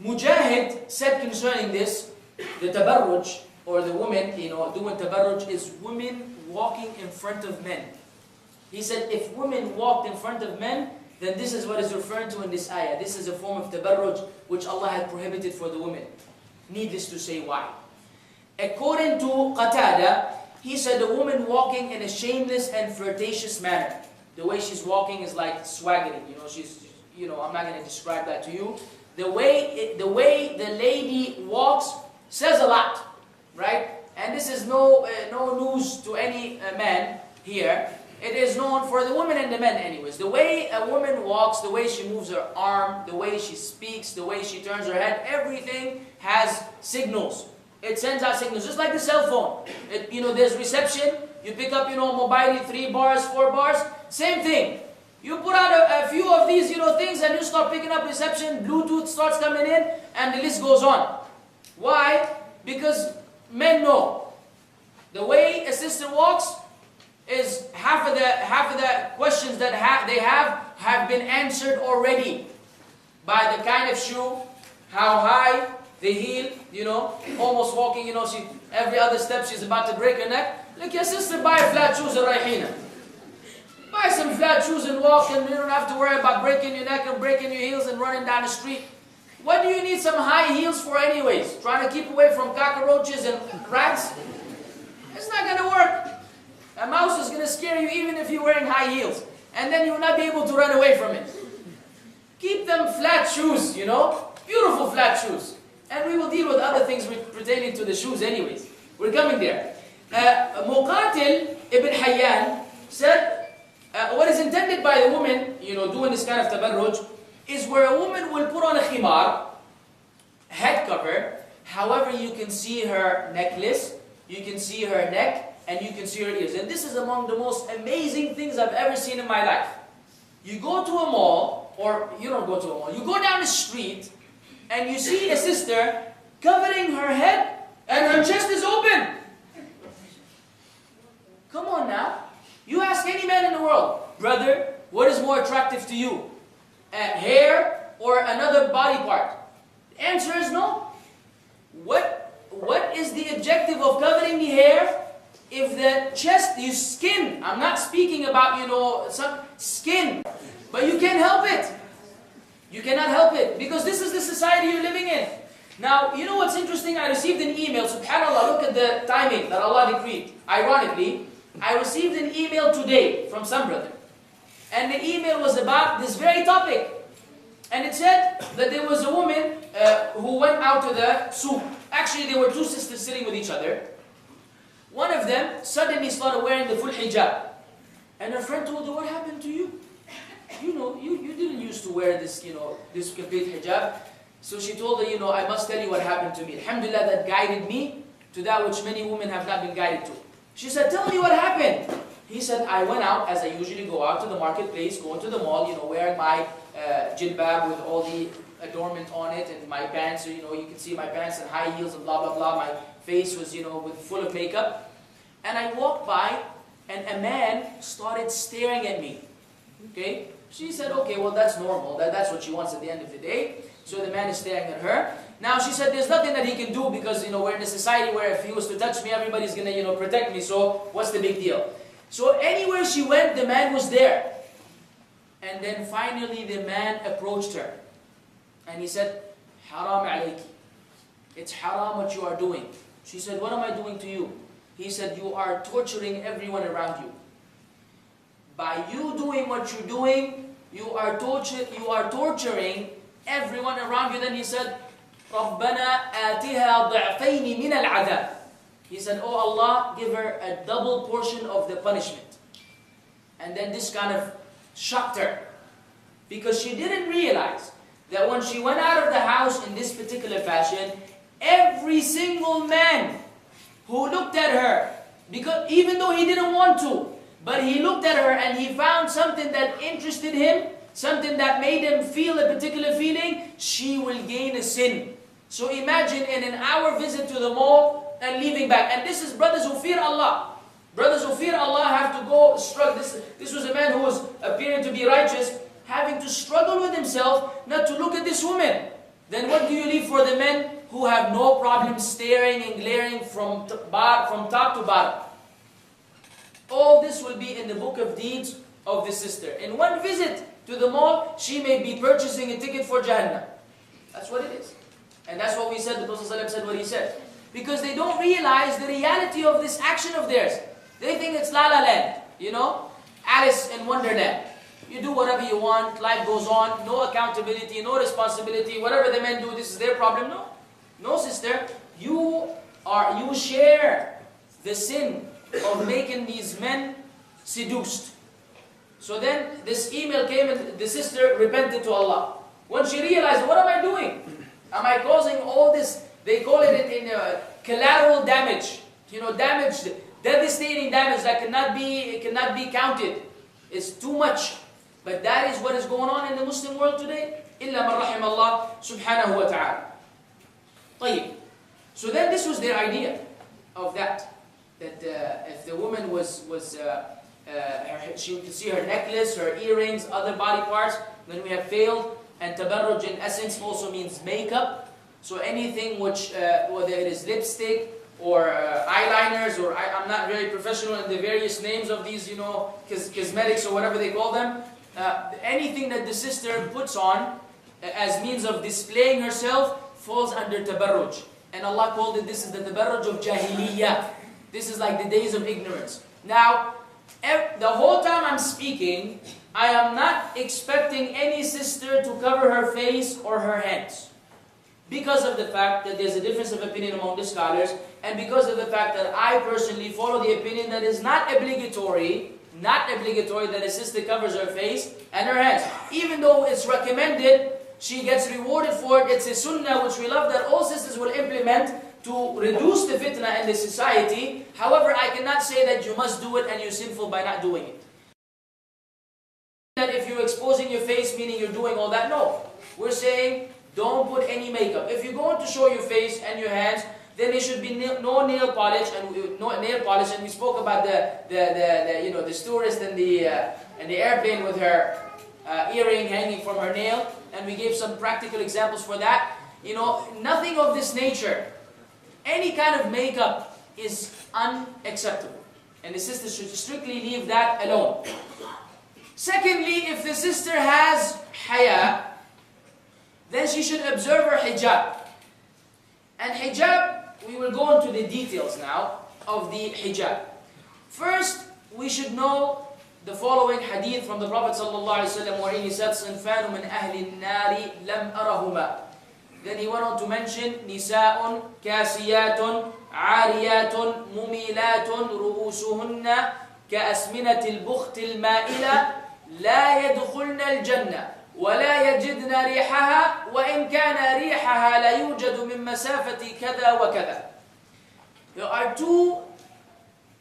Mujahid said concerning this, the tabarruj, or the women, doing tabarruj, is women walking in front of men. He said if women walked in front of men, then this is what is referred to in this ayah. This is a form of tabarruj which Allah had prohibited for the women. Needless to say why. According to Qatada, he said a woman walking in a shameless and flirtatious manner. The way she's walking is like swaggering. I'm not going to describe that to you. The way the lady walks says a lot, right? And this is no news to any man here. It is known for the women and the men anyways. The way a woman walks, the way she moves her arm, the way she speaks, the way she turns her head, everything has signals. It sends out signals, just like the cell phone. There's reception, you pick up, mobile, 3 bars, 4 bars, same thing. You put out a few of these, things, and you start picking up reception, Bluetooth starts coming in, and the list goes on. Why? Because men know. The way a sister walks is half of the questions that they have been answered already by the kind of shoe, how high, the heel, almost walking, every other step she's about to break her neck. Look, your sister, buy flat shoes at Raihina. Buy Buy some flat shoes and walk, and you don't have to worry about breaking your neck and breaking your heels and running down the street. What do you need some high heels for anyways? Trying to keep away from cockroaches and rats? It's not going to work. A mouse is going to scare you even if you're wearing high heels. And then you will not be able to run away from it. Keep them flat shoes, you know. Beautiful flat shoes. And we will deal with other things pertaining to the shoes anyways. We're coming there. Muqatil ibn Hayyan said, what is intended by the woman, you know, doing this kind of tabarruj, is where a woman will put on a khimar, head cover. However, you can see her necklace, you can see her neck, and you can see her ears. And this is among the most amazing things I've ever seen in my life. You go to a mall, or you don't go to a mall, you go down the street, and you see a sister covering her head, and her chest is open. Come on now. You ask any man in the world, brother, what is more attractive to you? Hair or another body part? The answer is no. What is the objective of covering the hair if the chest is skin? I'm not speaking about, you know, some skin. But you can't help it. You cannot help it. Because this is the society you're living in. Now, you know what's interesting? I received an email. SubhanAllah, look at the timing that Allah decreed. Ironically, I received an email today from some brother. And the email was about this very topic. And it said that there was a woman who went out to the souk. Actually, there were two sisters sitting with each other. One of them suddenly started wearing the full hijab. And her friend told her, what happened to you? You know, you didn't used to wear this, you know, this complete hijab. So she told her, you know, I must tell you what happened to me. Alhamdulillah, that guided me to that which many women have not been guided to. She said, tell me what happened. He said, I went out, as I usually go out to the marketplace, go into the mall, you know, wearing my jilbab with all the adornment on it, and my pants, so, you know, you can see my pants and high heels and blah, blah, blah. My face was, you know, full of makeup. And I walked by, and a man started staring at me. Okay? She said, okay, well, that's normal. That's what she wants at the end of the day. So the man is staring at her. Now she said, there's nothing that he can do because, you know, we're in a society where if he was to touch me, everybody's going to, you know, protect me. So what's the big deal? So anywhere she went, the man was there. And then finally the man approached her. And he said, haram alayki. It's haram what you are doing. She said, what am I doing to you? He said, you are torturing everyone around you. By you doing what you're doing, you are torturing everyone around you. Then he said, رَبَّنَا آتِهَا ضِعْفَيْنِ مِنَ الْعَذَابِ. He said, oh Allah, give her a double portion of the punishment. And then this kind of shocked her. Because she didn't realize that when she went out of the house in this particular fashion, every single man who looked at her, because even though he didn't want to, but he looked at her and he found something that interested him, something that made him feel a particular feeling, she will gain a sin. So imagine in an hour visit to the mall and leaving back. And this is brothers who fear Allah. Brothers who fear Allah have to go struggle. This was a man who was appearing to be righteous, having to struggle with himself not to look at this woman. Then what do you leave for the men who have no problem staring and glaring from top to bottom? All this will be in the book of deeds of the sister. In one visit to the mall, she may be purchasing a ticket for Jannah. That's what it is. And that's what we said, the Prophet ﷺ said what he said. Because they don't realize the reality of this action of theirs. They think it's La La Land, you know, Alice in Wonderland. You do whatever you want, life goes on, no accountability, no responsibility, whatever the men do, this is their problem. No. No, sister, you share the sin of making these men seduced. So then this email came and the sister repented to Allah. When she realized, what am I doing? Am I causing all this? They call it in collateral damage. You know, damage, devastating damage that cannot be counted. It's too much. But that is what is going on in the Muslim world today. إِلَّا مَنْ رَحِمَ اللَّهُ سُبْحَانَهُ وَتَعَالَى. طيب. So then this was their idea of that. That if the woman she could see her necklace, her earrings, other body parts, then we have failed. And tabarruj in essence also means makeup. So anything which, whether it is lipstick or eyeliners, or I'm not very professional in the various names of these, you know, cosmetics or whatever they call them. Anything that the sister puts on as means of displaying herself falls under tabarruj. And Allah called it, this is the tabarruj of jahiliyyah. This is like the days of ignorance. Now, the whole time I'm speaking, I am not expecting any sister to cover her face or her hands. Because of the fact that there's a difference of opinion among the scholars, and because of the fact that I personally follow the opinion that is not obligatory that a sister covers her face and her hands. Even though it's recommended, she gets rewarded for it. It's a sunnah which we love that all sisters will implement to reduce the fitna in the society. However, I cannot say that you must do it and you're sinful by not doing it. That if you're exposing your face, meaning you're doing all that, no. We're saying, don't put any makeup. If you're going to show your face and your hands, then there should be no nail polish, and we spoke about the stewardess in the airplane with her earring hanging from her nail, and we gave some practical examples for that. You know, nothing of this nature. Any kind of makeup is unacceptable, and the sister should strictly leave that alone. Secondly, if the sister has haya, then she should observe her hijab. And hijab, we will go into the details now of the hijab. First, we should know the following hadith from the Prophet ﷺ, wherein he said, صِنْفَانُ مِنْ أَهْلِ النَّارِ لَمْ أَرَهُمَا. Then he went on to mention, نِسَاءٌ كَاسِيَاتٌ عَارِيَاتٌ مُمِيلَاتٌ رُؤُوسُهُنَّ كَأَسْمِنَةِ الْبُخْتِ الْمَائِلَةِ لَا يَدْخُلْنَ الْجَنَّةِ وَلَا يَجِدْنَ رِيحَهَا وَإِنْ كَانَ رِيحَهَا لَيُوجَدُ مِنْ مَسَافَةِ كَذَا وَكَذَا. There are two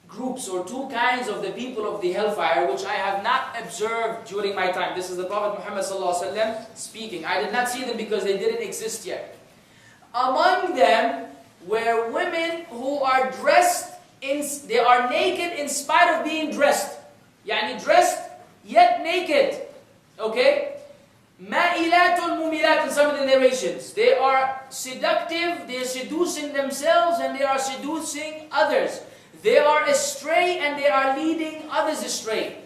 groups or two kinds of the people of the hellfire which I have not observed during my time. This is the Prophet Muhammad ﷺ speaking. I did not see them because they didn't exist yet. Among them were women who are dressed, they are naked in spite of being dressed. Yani dressed yet naked. Okay? Ma'ilatun mumilat in some of the narrations. They are seductive, they are seducing themselves and they are seducing others. They are astray and they are leading others astray.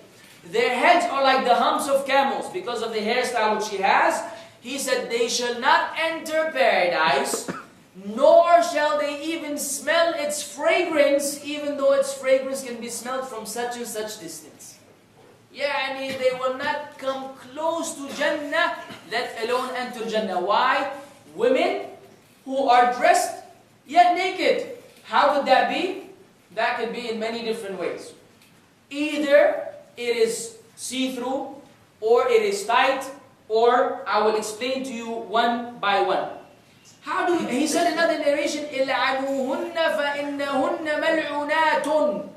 Their heads are like the humps of camels because of the hairstyle which she has. He said, they shall not enter paradise, nor shall they even smell its fragrance, even though its fragrance can be smelled from such and such distance. Yani they will not come close to Jannah, let alone enter Jannah. Why? Women who are dressed yet naked. How could that be? That could be in many different ways. Either it is see-through, or it is tight, or I will explain to you one by one. He said in another narration, إِلْعَنُوهُنَّ فَإِنَّهُنَّ مَلْعُونَاتٌ.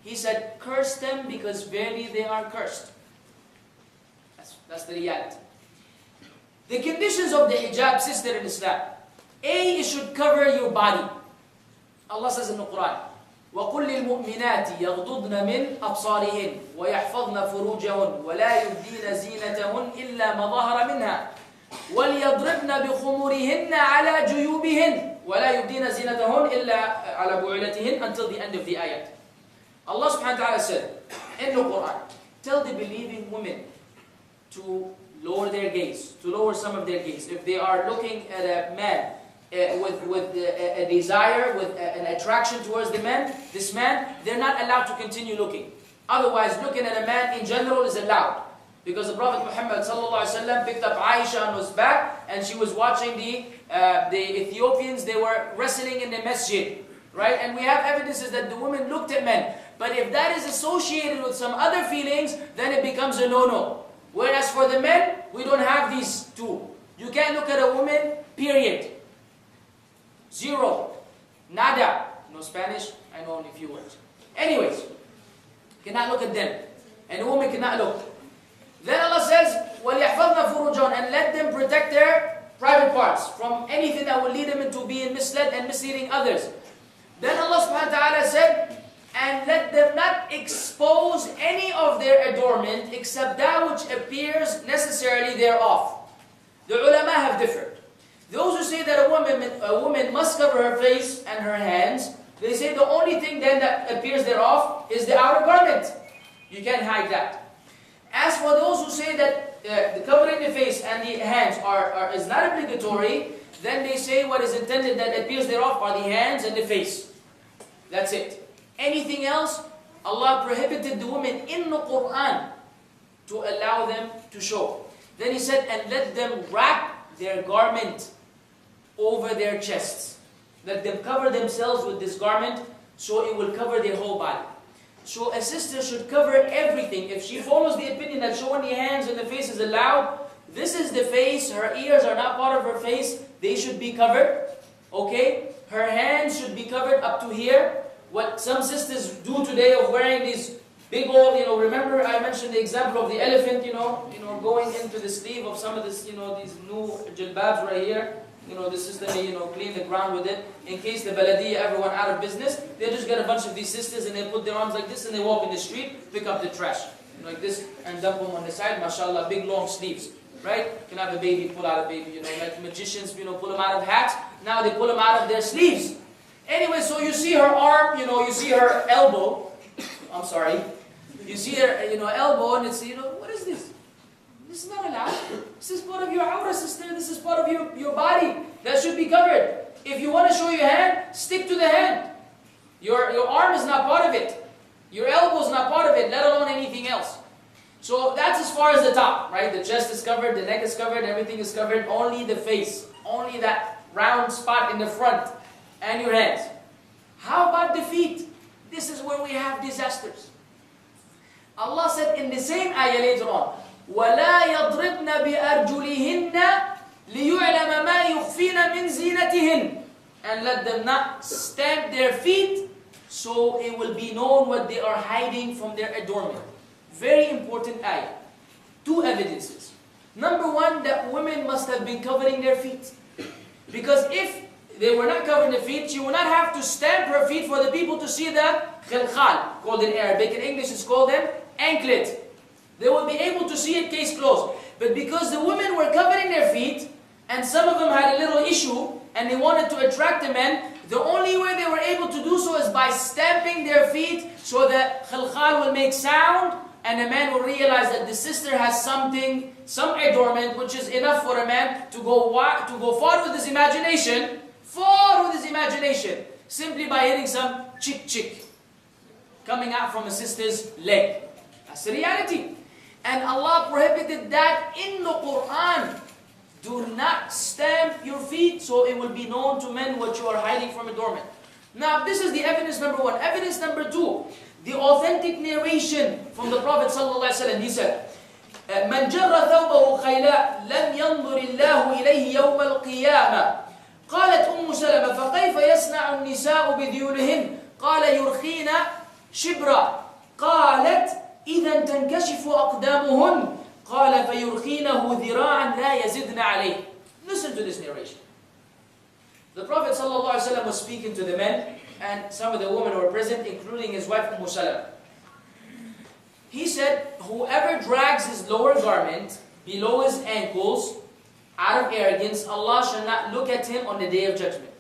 He said, curse them because verily they are cursed. That's the reality. The conditions of the hijab, sister in Islam. A, it should cover your body. Allah says in the Quran, وَقُلْ لِلْمُؤْمِنَاتِ يَغْضُضْنَ مِنْ أَبْصَارِهِنْ وَيَحْفَظْنَ فُرُوجَهُنْ وَلَا يُبْدِينَ زِينَتَهُنْ إِلَّا مَا ظَهَرَ مِنْهَا وَلْيَضْرِبْنَ بِخُمُرِهِنَّ عَلَى جُيُوبِهِنْ وَلَا يُبْدِينَ زِينَتَهُنْ إِلَّا عَلَى بُعُلَتِهِنْ until the end of the ayat. Allah subhanahu wa ta'ala said in the Quran, tell the believing women to lower their gaze, to lower some of their gaze. If they are looking at a man with a desire, with an attraction towards this man, they're not allowed to continue looking. Otherwise, looking at a man in general is allowed. Because the Prophet Muhammad ﷺ picked up Aisha on his back, and she was watching the Ethiopians, they were wrestling in the masjid. Right? And we have evidences that the women looked at men. But if that is associated with some other feelings, then it becomes a no-no. Whereas for the men, we don't have these two. You can't look at a woman, period. Zero. Nada. No Spanish, I know only a few words. Anyways, cannot look at them. And a woman cannot look. Then Allah says, وَلْيَحْفَظْنَ فُرُوجَهُنْ, and let them protect their private parts from anything that will lead them into being misled and misleading others. Then Allah subhanahu wa ta'ala said, and let them not expose any of their adornment except that which appears necessarily thereof. The ulama have differed. Those who say that a woman must cover her face and her hands They say the only thing then that appears thereof is the outer garment. You can't hide that. As for those who say that the covering the face and the hands is not obligatory, then they say what is intended that appears thereof are the hands and the face. That's it. Anything else, Allah prohibited the women in the Quran to allow them to show. Then He said, and let them wrap their garment over their chests. Let them cover themselves with this garment so it will cover their whole body. So a sister should cover everything. If she follows the opinion that showing the hands and the face is allowed, this is the face, her ears are not part of her face, they should be covered. Okay? Her hands should be covered up to here. What some sisters do today of wearing these big old, remember I mentioned the example of the elephant, going into the sleeve of some of this, these new jilbabs right here. The sister may, clean the ground with it. In case the baladiyya ever went out of business, they just get a bunch of these sisters and they put their arms like this and they walk in the street, pick up the trash. Like this, and dump them on the side, mashallah, big long sleeves. Right? You can have a baby, pull out a baby, like magicians, pull them out of hats. Now they pull them out of their sleeves. Anyway, so you see her arm, you see her elbow. I'm sorry. You see her, elbow, and it's, what is this? This is not allowed. This is part of your aura, sister. This is part of your body. That should be covered. If you want to show your hand, stick to the hand. Your arm is not part of it. Your elbow is not part of it, let alone anything else. So that's as far as the top, right? The chest is covered, the neck is covered, everything is covered. Only the face. Only that round spot in the front. And your hands. How about the feet? This is where we have disasters. Allah said in the same ayah later on, وَلَا يَضْرِبْنَ بِأَرْجُلِهِنَّ لِيُعْلَمَ مَا يُخْفِينَ مِنْ زِينَتِهِنَّ. And let them not stamp their feet, so it will be known what they are hiding from their adornment. Very important ayah. Two evidences. Number one, that women must have been covering their feet. Because if they were not covering their feet, she would not have to stamp her feet for the people to see the khilkhal, called in Arabic. In English it's called an anklet. They will be able to see it case closed. But because the women were covering their feet, and some of them had a little issue, and they wanted to attract the men, the only way they were able to do so is by stamping their feet, so that khilkhal will make sound, and a man will realize that the sister has something, some adornment, which is enough for a man to go far with his imagination, simply by hitting some chick coming out from a sister's leg. That's the reality. And Allah prohibited that in the Quran. Do not stamp your feet, so it will be known to men what you are hiding from adornment. Now, this is the evidence number one. Evidence number two, the authentic narration from the Prophet ﷺ. He said, من جر ثوبه خيلاء لم ينظر الله إليه يوم القيامة. قالت سلمة فكيف يصنع النساء بذيولهن؟ قال يرخين شبرا. قالت إذا تنكشف أقدامهن. قال فيرخينه ذراعا لا يزدن عليه. Listen to this narration. The Prophet ﷺ was speaking to the men and some of the women who were present, including his wife Mussab. He said, whoever drags his lower garment below his ankles out of arrogance, Allah shall not look at him on the day of judgment.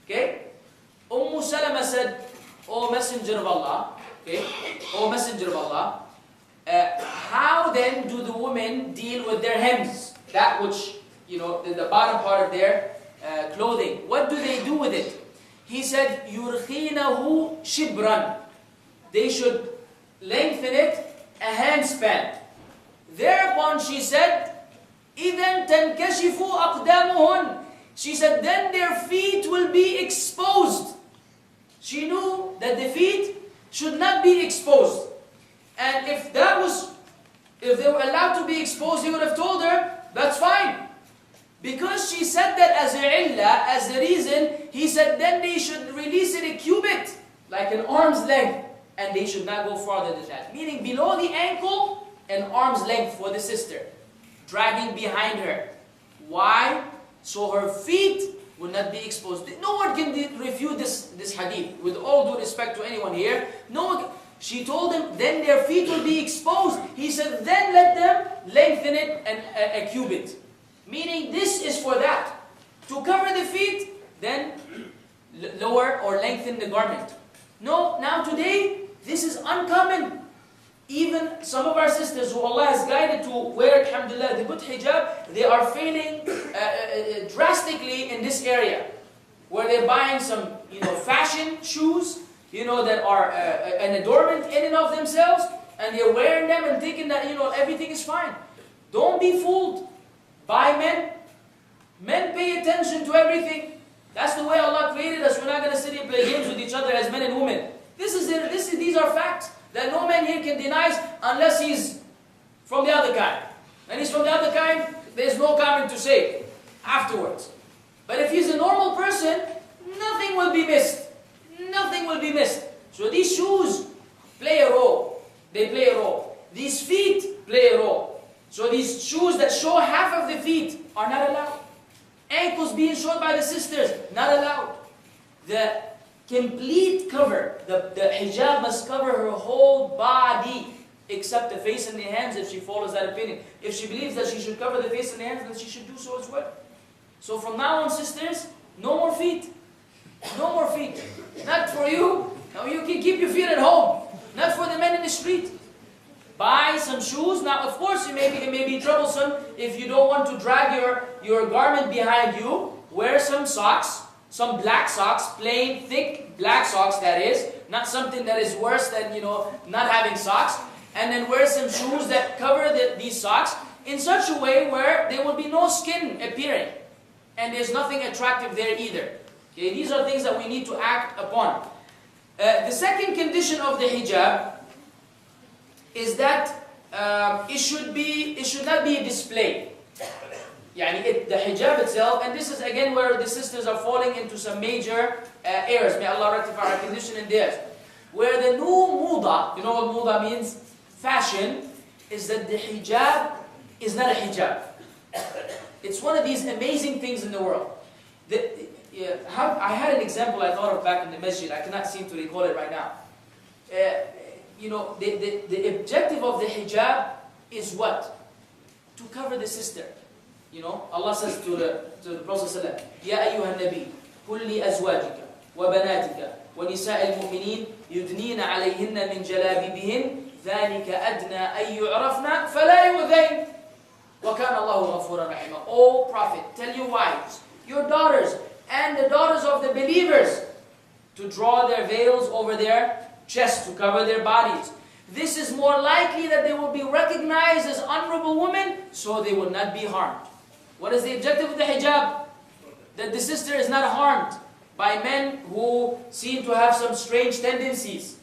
Okay? Salama said, O Messenger of Allah, okay? O Messenger of Allah, how then do the women deal with their hems? That which, the bottom part of their clothing. What do they do with it? He said, يُرْخِينَهُ shibran. They should lengthen it a handspan. Thereupon she said, إِذَنْ تَنْكَشِفُ أَقْدَامُهُنْ. She said, then their feet will be exposed. She knew that the feet should not be exposed. And if they were allowed to be exposed, he would have told her, that's fine. Because she said that as a illah, as the reason, he said then they should release it a cubit, like an arm's length, and they should not go farther than that. Meaning below the ankle, an arm's length for the sister, dragging behind her. Why? So her feet will not be exposed. No one can refute this hadith, with all due respect to anyone here. No one. She told him, then their feet will be exposed. He said, then let them lengthen it a cubit. Meaning, this is for that. To cover the feet, then lower or lengthen the garment. No, now today, this is uncommon. Even some of our sisters who Allah has guided to wear, alhamdulillah, they put hijab, they are failing drastically in this area. Where they're buying some, fashion shoes, that are an adornment in and of themselves, and they're wearing them and thinking that, everything is fine. Don't be fooled by men. Men pay attention to everything. That's the way Allah created us. We're not going to sit here and play games with each other as men and women. These are facts that no man here can deny unless he's from the other kind. And he's from the other kind, there's no comment to say afterwards. But if he's a normal person, nothing will be missed. Nothing will be missed. So these shoes play a role. They play a role. These feet play a role. So these shoes that show half of the feet are not allowed. Ankles being showed by the sisters, not allowed. The complete cover, the hijab must cover her whole body, except the face and the hands if she follows that opinion. If she believes that she should cover the face and the hands, then she should do so as well. So from now on, sisters, no more feet. No more feet. Not for you. Now you can keep your feet at home. Not for the men in the street. Buy some shoes. Now, of course, it may be troublesome if you don't want to drag your garment behind you. Wear some socks. Some black socks. Plain, thick black socks, that is. Not something that is worse than, not having socks. And then wear some shoes that cover these socks in such a way where there will be no skin appearing. And there's nothing attractive there either. Okay, these are things that we need to act upon. The second condition of the hijab is that it should not be a display. The hijab itself, and this is again where the sisters are falling into some major errors. May Allah rectify our condition in theirs. Where the new muda, you know what muda means? Fashion, is that the hijab is not a hijab. It's one of these amazing things in the world. I had an example I thought of back in the masjid. I cannot seem to recall it right now. The objective of the hijab is what? To cover the sister. Allah says to the Prophet, Ya ayyuhan nabi, kulli azwajika, wa banatika, wa nisa'i al-mu'minin, yudnina alayhinna min jalabibihin, dhalika adna ay yu'rafna, fala yu'dhayn. وَكَانَ اللَّهُ غَفُورًا رَحِيمًا. O Prophet, tell your wives, your daughters, and the daughters of the believers to draw their veils over their chest to cover their bodies. This is more likely that they will be recognized as honorable women, so they will not be harmed. What is the objective of the hijab? That the sister is not harmed by men who seem to have some strange tendencies.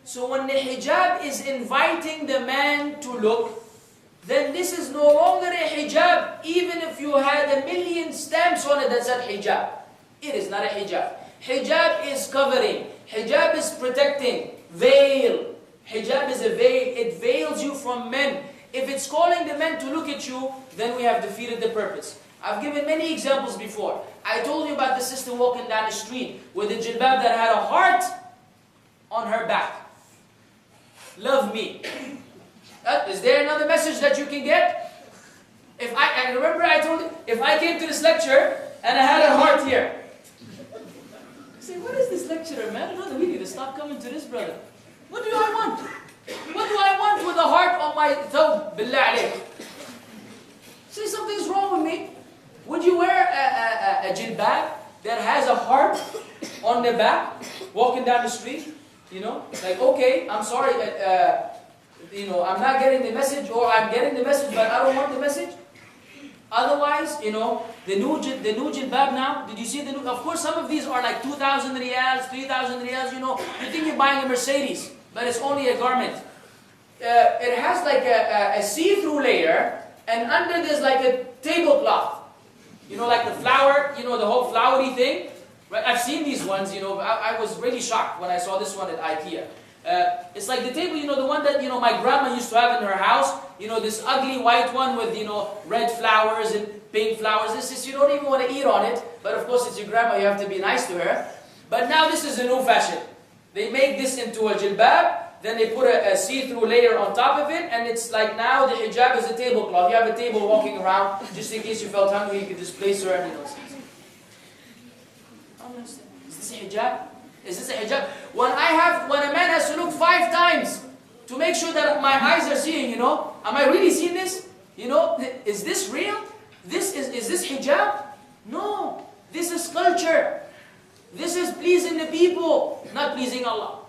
So when the hijab is inviting the man to look, then this is no longer a hijab, even if you had 1,000,000 stamps on it that said hijab. It is not a hijab. Hijab is covering. Hijab is protecting. Veil. Hijab is a veil. It veils you from men. If it's calling the men to look at you, then we have defeated the purpose. I've given many examples before. I told you about the sister walking down the street with a jilbab that had a heart on her back. Love me. Is there another message that you can get? I remember I told you, if I came to this lecture and I had a heart here. I say, what is this lecturer, man? Brother, we need to stop coming to this, brother. What do I want? What do I want with a heart on my thawb? Billah alayk. Say something's wrong with me. Would you wear a jilbab that has a heart on the back, walking down the street? Like, okay, I'm sorry, I'm not getting the message, or I'm getting the message, but I don't want the message. Otherwise, the new jilbab now, did you see the new? Of course, some of these are like 2,000 riyals, 3,000 riyals, You think you're buying a Mercedes, but it's only a garment. It has like a see-through layer, and under there's like a tablecloth. Like the flower, the whole flowery thing. Right? I've seen these ones, I was really shocked when I saw this one at IKEA. It's like the table, the one that, my grandma used to have in her house. This ugly white one with, red flowers and pink flowers. This is, you don't even want to eat on it. But of course, it's your grandma, you have to be nice to her. But now this is a new fashion. They make this into a jilbab. Then they put a see-through layer on top of it. And it's like now the hijab is a tablecloth. You have a table walking around. Just in case you felt hungry, you could just place her and, Is this a hijab? Is this a hijab? When a man has to look 5 times to make sure that my eyes are seeing, you know, am I really seeing this? You know, is this real? Is this hijab? No, this is culture. This is pleasing the people, not pleasing Allah.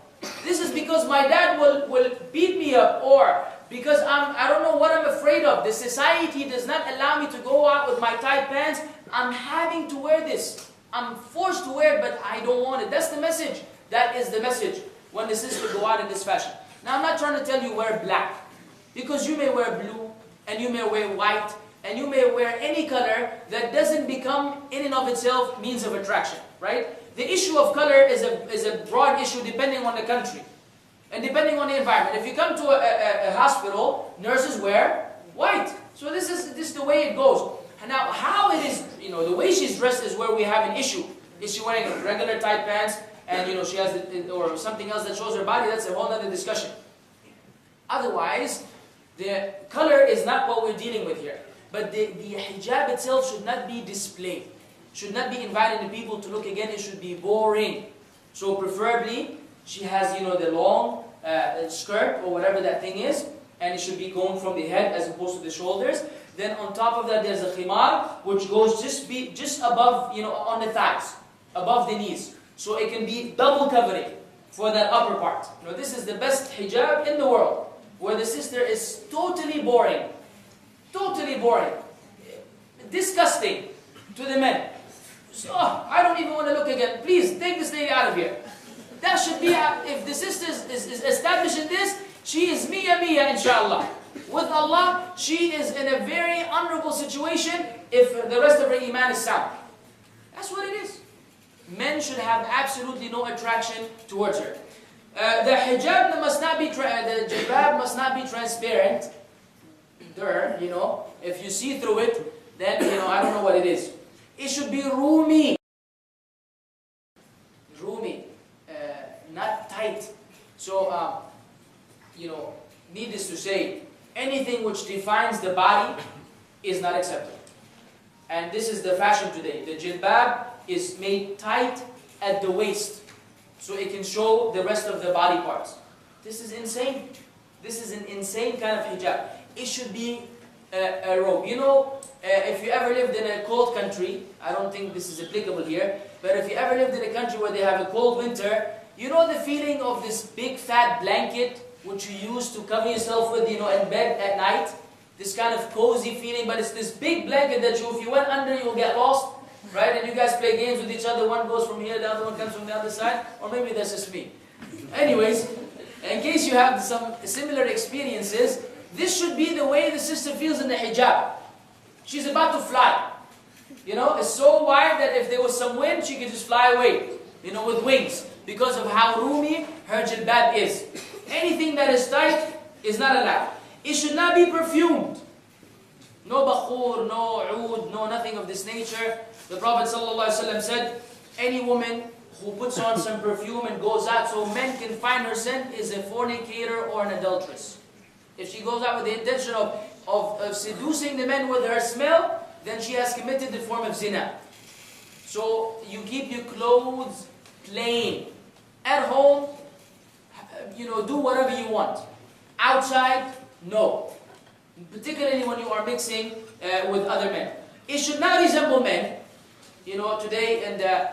This is because my dad will beat me up, or because I don't know what I'm afraid of. The society does not allow me to go out with my tight pants. I'm having to wear this. I'm forced to wear it, but I don't want it. That's the message. That is the message when the sisters go out in this fashion. Now I'm not trying to tell you wear black, because you may wear blue, and you may wear white, and you may wear any color that doesn't become in and of itself means of attraction, right? The issue of color is a broad issue depending on the country and depending on the environment. If you come to a hospital, nurses wear white. So this is the way it goes. And now how it is, you know, the way she's dressed is where we have an issue. Is she wearing regular tight pants and, you know, she has or something else that shows her body? That's a whole other discussion. Otherwise, the color is not what we're dealing with here. But the hijab itself should not be displayed. Should not be inviting the people to look again. It should be boring. So preferably, she has, you know, the long skirt or whatever that thing is, and it should be going from the head as opposed to the shoulders. Then on top of that, there's a khimar, which goes just above, you know, on the thighs, above the knees. So it can be double covering for that upper part. You know, this is the best hijab in the world, where the sister is totally boring. Totally boring. Disgusting to the men. So, I don't even want to look again. Please, take this lady out of here. That should be, if the sister is establishing this, she is miya, inshallah. With Allah, she is in a very honorable situation if the rest of her iman is sound. That's what it is. Men should have absolutely no attraction towards her. The hijab must not be, the jilbab must not be transparent. There, you know, if you see through it, then, you know, I don't know what it is. It should be roomy. Roomy, not tight. So, you know, needless to say, anything which defines the body is not acceptable. And this is the fashion today. The jilbab is made tight at the waist, so it can show the rest of the body parts. This is insane. This is an insane kind of hijab. It should be a robe. You know, if you ever lived in a cold country, I don't think this is applicable here, but if you ever lived in a country where they have a cold winter, you know the feeling of this big fat blanket which you use to cover yourself with, you know, in bed at night? This kind of cozy feeling, but it's this big blanket that if you went under, you'll get lost, right? And you guys play games with each other, one goes from here, the other one comes from the other side, or maybe that's just me. Anyways, in case you have some similar experiences, this should be the way the sister feels in the hijab. She's about to fly. You know, it's so wide that if there was some wind, she could just fly away, you know, with wings, because of how roomy her jilbab is. Anything that is tight is not allowed. It should not be perfumed. No bakhur, no oud, no nothing of this nature. The Prophet ﷺ said, any woman who puts on some perfume and goes out so men can find her scent is a fornicator or an adulteress. If she goes out with the intention of seducing the men with her smell, then she has committed the form of zina. So you keep your clothes plain. At home, you know, do whatever you want. Outside, no. Particularly when you are mixing with other men. It should not resemble men. You know, today in the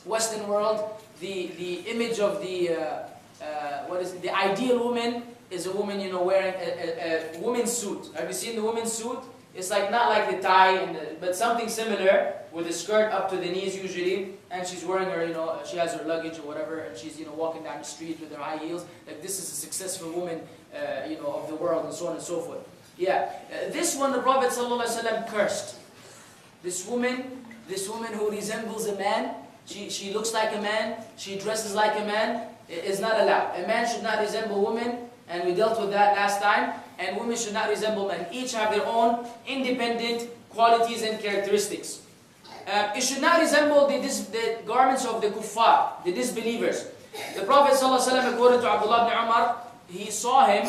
Western world, the image of the the ideal woman is a woman, you know, wearing a woman's suit. Have you seen the woman's suit? It's like not like the tie, but something similar with a skirt up to the knees usually, and she's wearing her, you know, she has her luggage or whatever, and she's, you know, walking down the street with her high heels. Like this is a successful woman, you know, of the world, and so on and so forth. Yeah, this one the Prophet ﷺ cursed. This woman who resembles a man, she looks like a man, she dresses like a man, is not allowed. A man should not resemble women, and we dealt with that last time. And women should not resemble men. Each have their own independent qualities and characteristics. It should not resemble the garments of the kuffar, the disbelievers. The Prophet ﷺ, according to Abdullah ibn Umar, he saw him,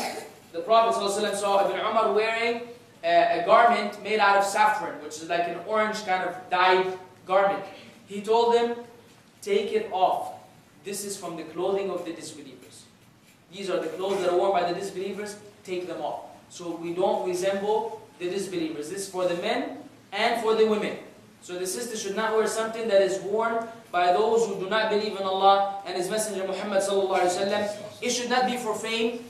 the Prophet ﷺ saw Ibn Umar wearing a garment made out of saffron, which is like an orange kind of dyed garment. He told him, take it off. This is from the clothing of the disbelievers. These are the clothes that are worn by the disbelievers. Take them off. So we don't resemble the disbelievers. This is for the men and for the women. So the sister should not wear something that is worn by those who do not believe in Allah and His Messenger Muhammad sallallahu alaihi wasallam. It should not be for fame.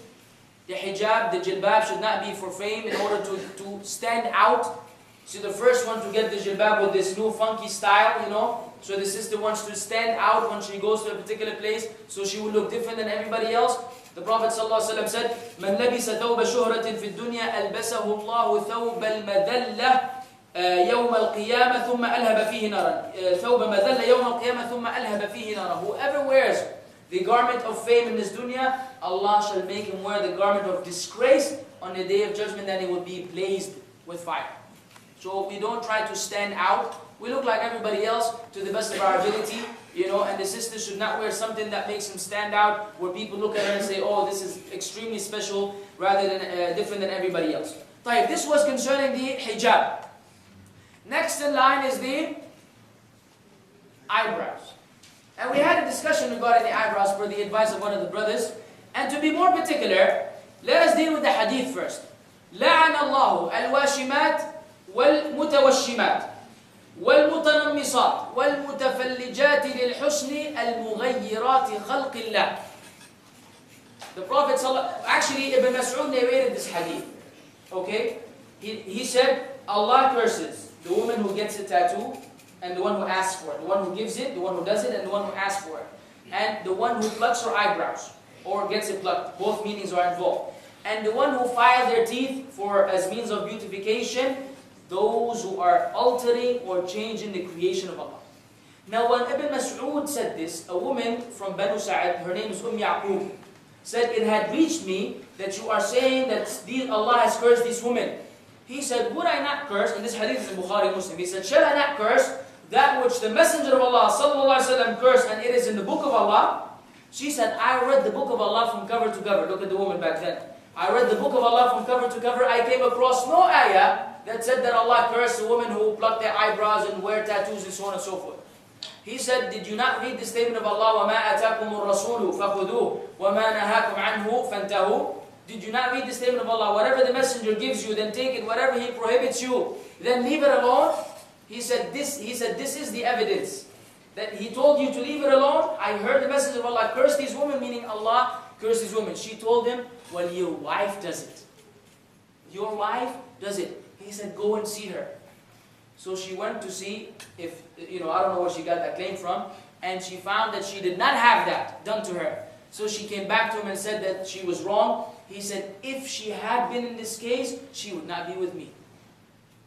The hijab, the jilbab should not be for fame in order to stand out. So the first one to get the jilbab with this new funky style, you know. So the sister wants to stand out when she goes to a particular place, so she will look different than everybody else. The Prophet ﷺ said, "Man labisa thawba shuhratin fi dunya albasahu Allahu thawba al-madalla yawm al-qiyamah thumma alhaba fihi naran." Thawba madalla yawm al-qiyamah thumma alhaba fihi naran. Whoever wears the garment of fame in this dunya, Allah shall make him wear the garment of disgrace on the day of judgment, and he will be blazed with fire. So we don't try to stand out. We look like everybody else to the best of our ability, you know, and the sister should not wear something that makes him stand out, where people look at her and say, oh, this is extremely special, rather than different than everybody else. This was concerning the hijab. Next in line is the eyebrows. And we had a discussion regarding the eyebrows for the advice of one of the brothers. And to be more particular, let us deal with the hadith first. لَعَنَ اللَّهُ الْوَاشِمَاتِ وَالْمُتَوَشِّمَاتِ وَالْمُتَنَمِّصَاتِ وَالْمُتَفَلِّجَاتِ لِلْحُسْنِ الْمُغَيِّرَاتِ خَلْقِ اللَّهِ. The Prophet, actually Ibn Mas'ud narrated this hadith. Okay? He said, Allah curses the woman who gets a tattoo and the one who asks for it. The one who gives it, the one who does it, and the one who asks for it. And the one who plucks her eyebrows or gets it plucked. Both meanings are involved. And the one who files their teeth for as means of beautification, those who are altering or changing the creation of Allah. Now when Ibn Mas'ud said this, a woman from Banu Sa'id, her name is Yaqub, said, it had reached me that you are saying that Allah has cursed these women. He said, would I not curse, and this hadith is in Bukhari Muslim, he said, shall I not curse that which the Messenger of Allah sallallahu alaihi wasallam cursed, and it is in the book of Allah? She said, I read the book of Allah from cover to cover. Look at the woman back then. I read the book of Allah from cover to cover. I came across no ayah that said that Allah cursed a woman who pluck their eyebrows and wear tattoos and so on and so forth. He said, did you not read the statement of Allah, وَمَا أَتَاكُمُ الرَّسُولُ فَخُذُوهُ وَمَا نَهَاكُمْ عَنْهُ فَانْتَهُوا? Did you not read the statement of Allah? Whatever the messenger gives you, then take it. Whatever he prohibits you, then leave it alone. He said, this is the evidence. That he told you to leave it alone. I heard the messenger of Allah curse these women, meaning Allah cursed these women. She told him, well, your wife does it. Your wife does it. He said, go and see her. So she went to see if, I don't know where she got that claim from, and she found that she did not have that done to her. So she came back to him and said that she was wrong. He said, if she had been in this case, she would not be with me.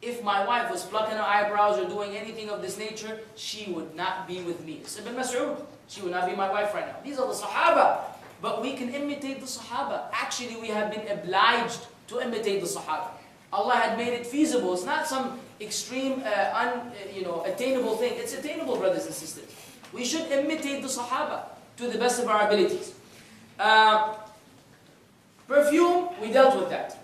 If my wife was plucking her eyebrows or doing anything of this nature, she would not be with me. It's Ibn Mas'ud. She would not be my wife right now. These are the Sahaba. But we can imitate the Sahaba. Actually, we have been obliged to imitate the Sahaba. Allah had made it feasible. It's not some extreme, attainable thing. It's attainable, brothers and sisters. We should imitate the Sahaba to the best of our abilities. Perfume, we dealt with that.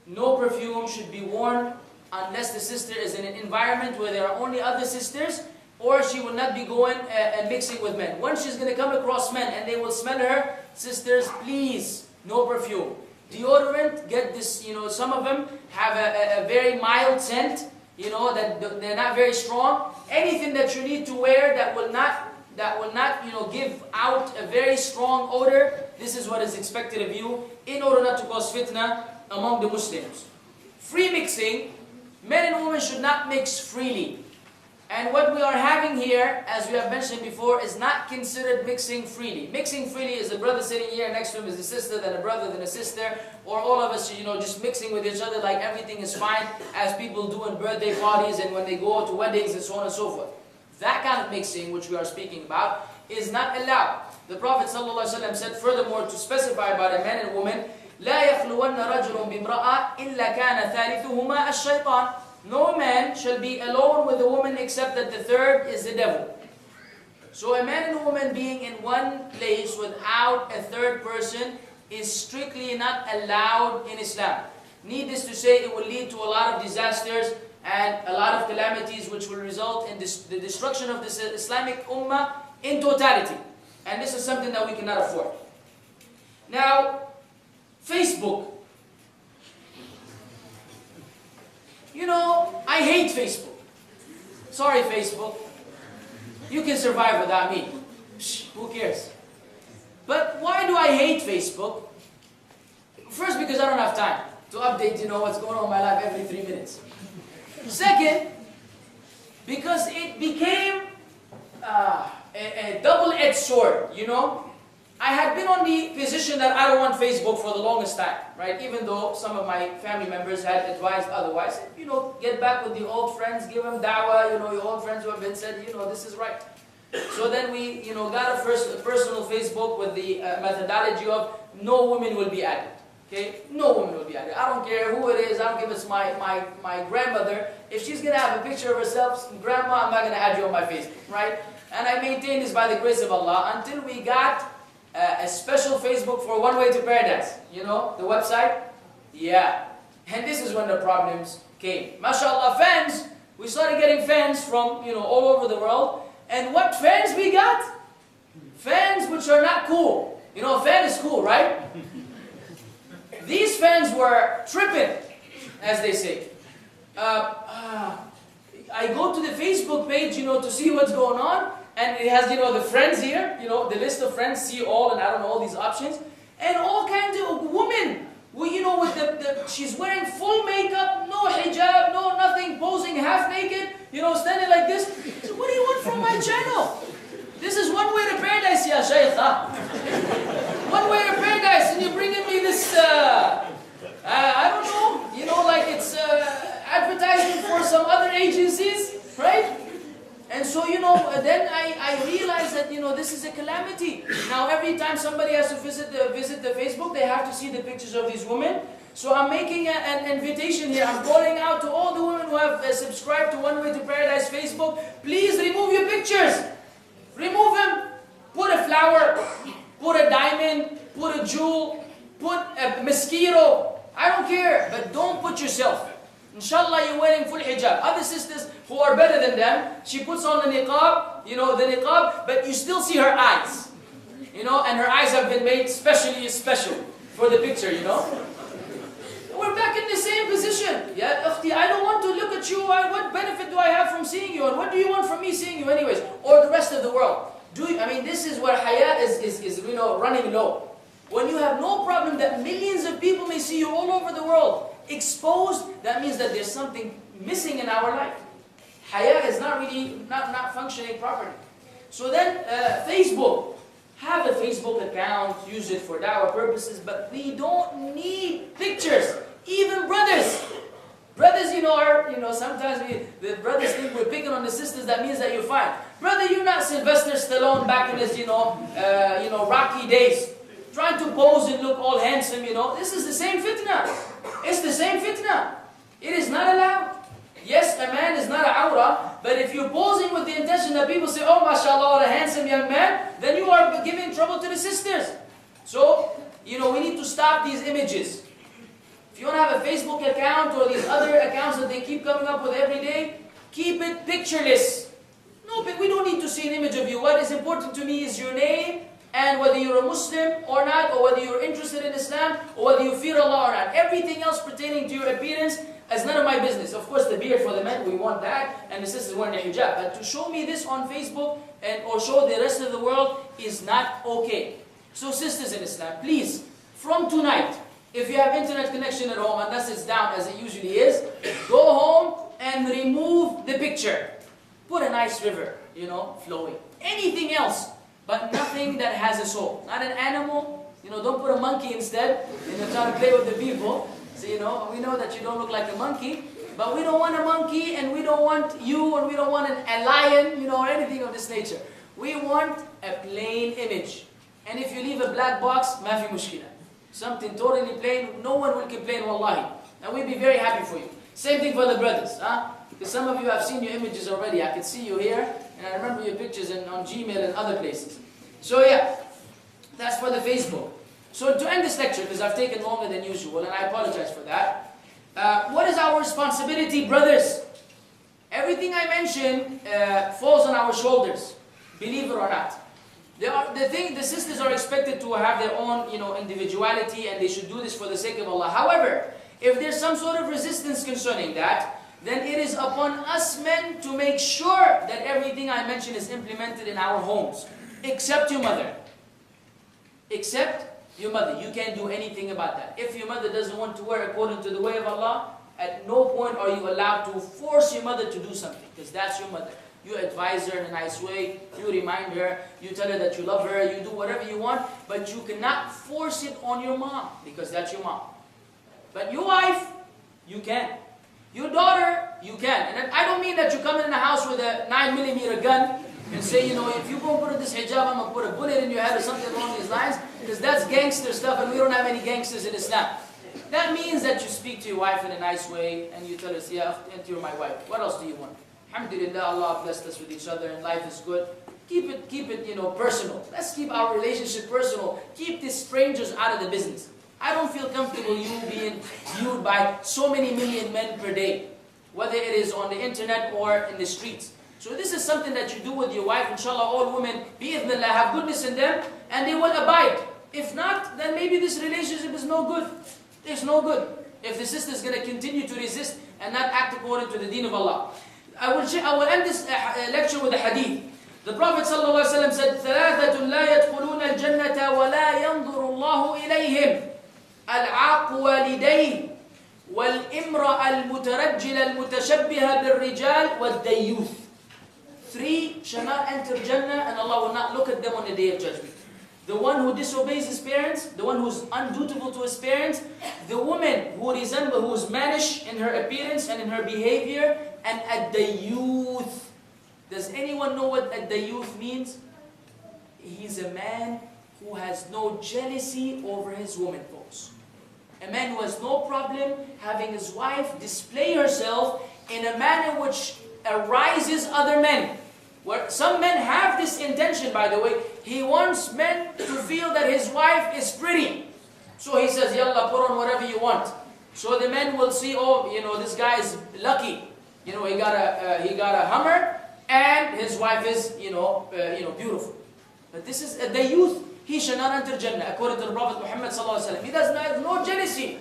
No perfume should be worn unless the sister is in an environment where there are only other sisters, or she will not be going and mixing with men. Once she's going to come across men and they will smell her, sisters, please, no perfume. Deodorant, get this, some of them have a very mild scent, that they're not very strong. Anything that you need to wear that will not, give out a very strong odor, this is what is expected of you in order not to cause fitna among the Muslims. Free mixing, men and women should not mix freely. And what we are having here, as we have mentioned before, is not considered mixing freely. Mixing freely is a brother sitting here, next to him is a sister, then a brother, then a sister, or all of us, just mixing with each other like everything is fine, as people do in birthday parties and when they go to weddings and so on and so forth. That kind of mixing, which we are speaking about, is not allowed. The Prophet ﷺ said furthermore to specify about a man and woman, لا يخلون رجل بامرأة إلا كان ثالثهما الشيطان. No man shall be alone with a woman except that the third is the devil. So a man and a woman being in one place without a third person is strictly not allowed in Islam. Needless to say, it will lead to a lot of disasters and a lot of calamities which will result in the destruction of this Islamic ummah in totality. And this is something that we cannot afford. Now, Facebook. You know, I hate Facebook. Sorry, Facebook. You can survive without me. Who cares? But why do I hate Facebook? First, because I don't have time to update, what's going on in my life every 3 minutes. Second, because it became a double-edged sword, I had been on the position that I don't want Facebook for the longest time, right? Even though some of my family members had advised otherwise. Get back with the old friends, give them da'wah, your old friends who have been said, this is right. So then we, got a personal Facebook with the methodology of no women will be added. Okay? No woman will be added. I don't care who it is. I don't give it's my grandmother. If she's going to have a picture of herself, grandma, I'm not going to add you on my Facebook, right? And I maintain this by the grace of Allah until we got a special Facebook for One Way to Paradise. The website? Yeah. And this is when the problems came. MashaAllah, fans. We started getting fans from, all over the world. And what fans we got? Fans which are not cool. A fan is cool, right? These fans were tripping, as they say. I go to the Facebook page, to see what's going on. And it has, the friends here, the list of friends, see all, and I don't know, all these options. And all kinds of women, with she's wearing full makeup, no hijab, no nothing, posing half naked, standing like this. So what do you want from my channel? This is One Way to Paradise, ya Shaykh. One Way to Paradise, and you're bringing me this, I don't know, like it's advertising for some other agencies, right? And so, then I realized that, this is a calamity. Now, every time somebody has to visit the Facebook, they have to see the pictures of these women. So I'm making an invitation here. I'm calling out to all the women who have subscribed to One Way to Paradise Facebook. Please remove your pictures. Remove them. Put a flower. Put a diamond. Put a jewel. Put a mosquito. I don't care. But don't put yourself. Inshallah, you're wearing full hijab. Other sisters who are better than them, she puts on the niqab, but you still see her eyes. And her eyes have been made specially special for the picture, We're back in the same position. Yeah, Ukhti, I don't want to look at you. What benefit do I have from seeing you? And what do you want from me seeing you anyways? Or the rest of the world? This is where haya is running low. When you have no problem that millions of people may see you all over the world, exposed, that means that there's something missing in our life. Haya is not really, not functioning properly. So then, Facebook. Have a Facebook account, use it for da'wah purposes, but we don't need pictures. Even brothers. Brothers, sometimes the brothers think we're picking on the sisters, that means that you're fine. Brother, you're not Sylvester Stallone back in his, Rocky days. Trying to pose and look all handsome, This is the same fitna. It's the same fitna. It is not allowed. Yes, a man is not an awrah, but if you're posing with the intention that people say, oh, mashallah, what a handsome young man, then you are giving trouble to the sisters. So, we need to stop these images. If you want to have a Facebook account or these other accounts that they keep coming up with every day, keep it pictureless. No, but we don't need to see an image of you. What is important to me is your name, and whether you're a Muslim or not, or whether you're interested in Islam, or whether you fear Allah or not. Everything else pertaining to your appearance is none of my business. Of course, the beard for the men, we want that, and the sisters wearing the hijab. But to show me this on Facebook, or show the rest of the world, is not okay. So sisters in Islam, please, from tonight, if you have internet connection at home, unless it's down as it usually is, go home and remove the picture. Put a nice river, flowing. Anything else, but nothing that has a soul. Not an animal, don't put a monkey instead, try to play with the people. So, we know that you don't look like a monkey, but we don't want a monkey, and we don't want you, and we don't want a lion, or anything of this nature. We want a plain image. And if you leave a black box, ma fi mushkila. Something totally plain, no one will complain, wallahi. And we'd be very happy for you. Same thing for the brothers, huh? Because some of you have seen your images already. I can see you here, and I remember your pictures on Gmail and other places. So yeah, that's for the Facebook. So to end this lecture, because I've taken longer than usual, and I apologize for that, what is our responsibility, brothers? Everything I mentioned falls on our shoulders. Believe it or not. The sisters are expected to have their own, individuality, and they should do this for the sake of Allah. However, if there's some sort of resistance concerning that, then it is upon us men to make sure that everything I mentioned is implemented in our homes. Except your mother. Except your mother. You can't do anything about that. If your mother doesn't want to wear according to the way of Allah, at no point are you allowed to force your mother to do something, because that's your mother. You advise her in a nice way, you remind her, you tell her that you love her, you do whatever you want, but you cannot force it on your mom, because that's your mom. But your wife, you can. Your daughter, you can. And I don't mean that you come in the house with a 9mm gun and say, if you go put on this hijab, I'm going to put a bullet in your head or something along these lines, because that's gangster stuff, and we don't have any gangsters in Islam. That means that you speak to your wife in a nice way, and you tell us, yeah, you're my wife. What else do you want? Alhamdulillah, Allah blessed us with each other, and life is good. Keep it, personal. Let's keep our relationship personal. Keep these strangers out of the business. I don't feel comfortable you being viewed by so many million men per day, whether it is on the internet or in the streets. So this is something that you do with your wife. Inshallah, all women, bi'idhnillah, have goodness in them, and they will abide. If not, then maybe this relationship is no good. It's no good if the sister is going to continue to resist and not act according to the deen of Allah. I will end this lecture with a hadith. The Prophet ﷺ said, ثَلَاثَةٌ لَا يَدْخُلُونَ الْجَنَّةَ وَلَا يَنْظُرُ اللَّهُ إِلَيْهِمْ الْعَاقُ وَالِدَيْهِ وَالْإِمْرَأَ الْمُتَرَجِّلَ الْمُتَشَبِّهَ بِالرِّجَالِ وَالدَّيُّوثِ. 3 shall not enter Jannah, and Allah will not look at them on the Day of Judgment. The one who disobeys his parents, the one who is undutiful to his parents, the woman who is mannish in her appearance and in her behavior, and at the youth. Does anyone know what at the youth means? He's a man who has no jealousy over his woman, folks. A man who has no problem having his wife display herself in a manner which arises other men. Where some men have this intention, by the way. He wants men to feel that his wife is pretty. So he says, Yalla, put on whatever you want. So the men will see, oh, this guy is lucky. He got a Hummer, and his wife is, beautiful. But this is the youth. He shall not enter Jannah, according to the Prophet Muhammad sallallahu alaihi wasallam. He does not have no jealousy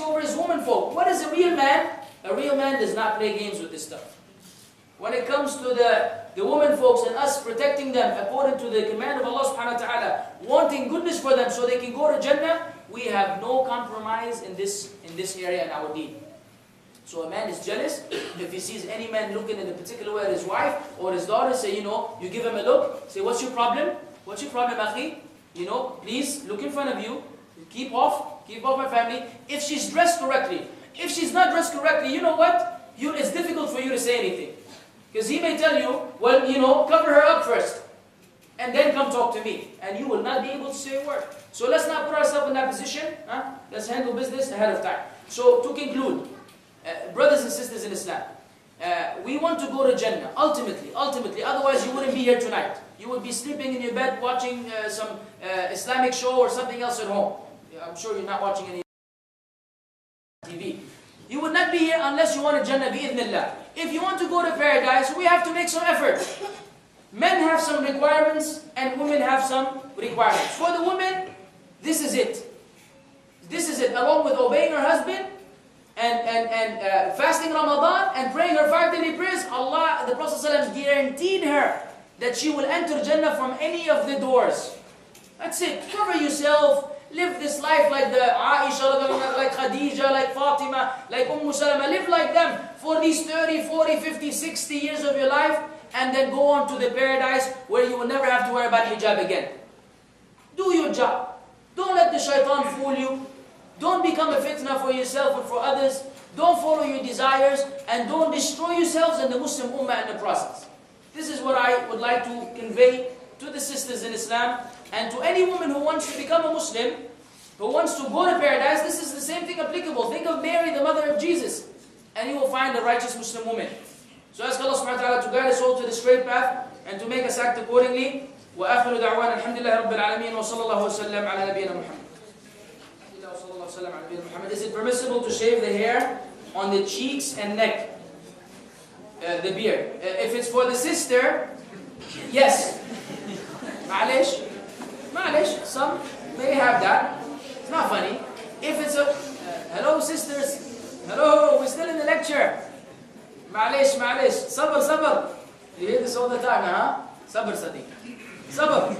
over his woman folk. What is a real man? A real man does not play games with this stuff. When it comes to the women folks and us protecting them according to the command of Allah subhanahu wa ta'ala, wanting goodness for them so they can go to Jannah, we have no compromise in this area in our deen. So a man is jealous if he sees any man looking in a particular way at his wife or his daughter. Say, you give him a look. Say, what's your problem? What's your problem, akhi? Please look in front of you. Keep off my family. If she's dressed correctly. If she's not dressed correctly, you know what? It's difficult for you to say anything. Because he may tell you, well, cover her up first. And then come talk to me. And you will not be able to say a word. So let's not put ourselves in that position. Let's handle business ahead of time. So to conclude, brothers and sisters in Islam, we want to go to Jannah, ultimately. Otherwise you wouldn't be here tonight. You would be sleeping in your bed watching some Islamic show or something else at home. I'm sure you're not watching any TV. You would not be here unless you want a Jannah, bi'idhnillah. If you want to go to paradise, we have to make some effort. Men have some requirements and women have some requirements. For the women, this is it. This is it, along with obeying her husband and fasting Ramadan and praying her 5 daily prayers. The Prophet ﷺ guaranteed her that she will enter Jannah from any of the doors. That's it. Cover yourself. Live this life like the Aisha, like Khadija, like Fatima, like Salama. Live like them for these 30, 40, 50, 60 years of your life, and then go on to the paradise where you will never have to worry about hijab again. Do your job. Don't let the shaitan fool you. Don't become a fitna for yourself and for others. Don't follow your desires, and don't destroy yourselves and the Muslim ummah in the process. This is what I would like to convey to the sisters in Islam, and to any woman who wants to become a Muslim, who wants to go to paradise. This is the same thing applicable. Think of Mary, the mother of Jesus, and you will find a righteous Muslim woman. So ask Allah subhanahu wa ta'ala to guide us all to the straight path and to make us act accordingly. وآخر دعوانا الحمد لله رب العالمين وصلى الله وسلم على نبينا محمد. Is it permissible to shave the hair on the cheeks and neck, the beard? If it's for the sister, Yes. Malish, some may have that. It's not funny. If it's a, hello sisters, hello, we're still in the lecture. Malish, sabr. You hear this all the time, huh? Sabr, Sadiq. Sabr.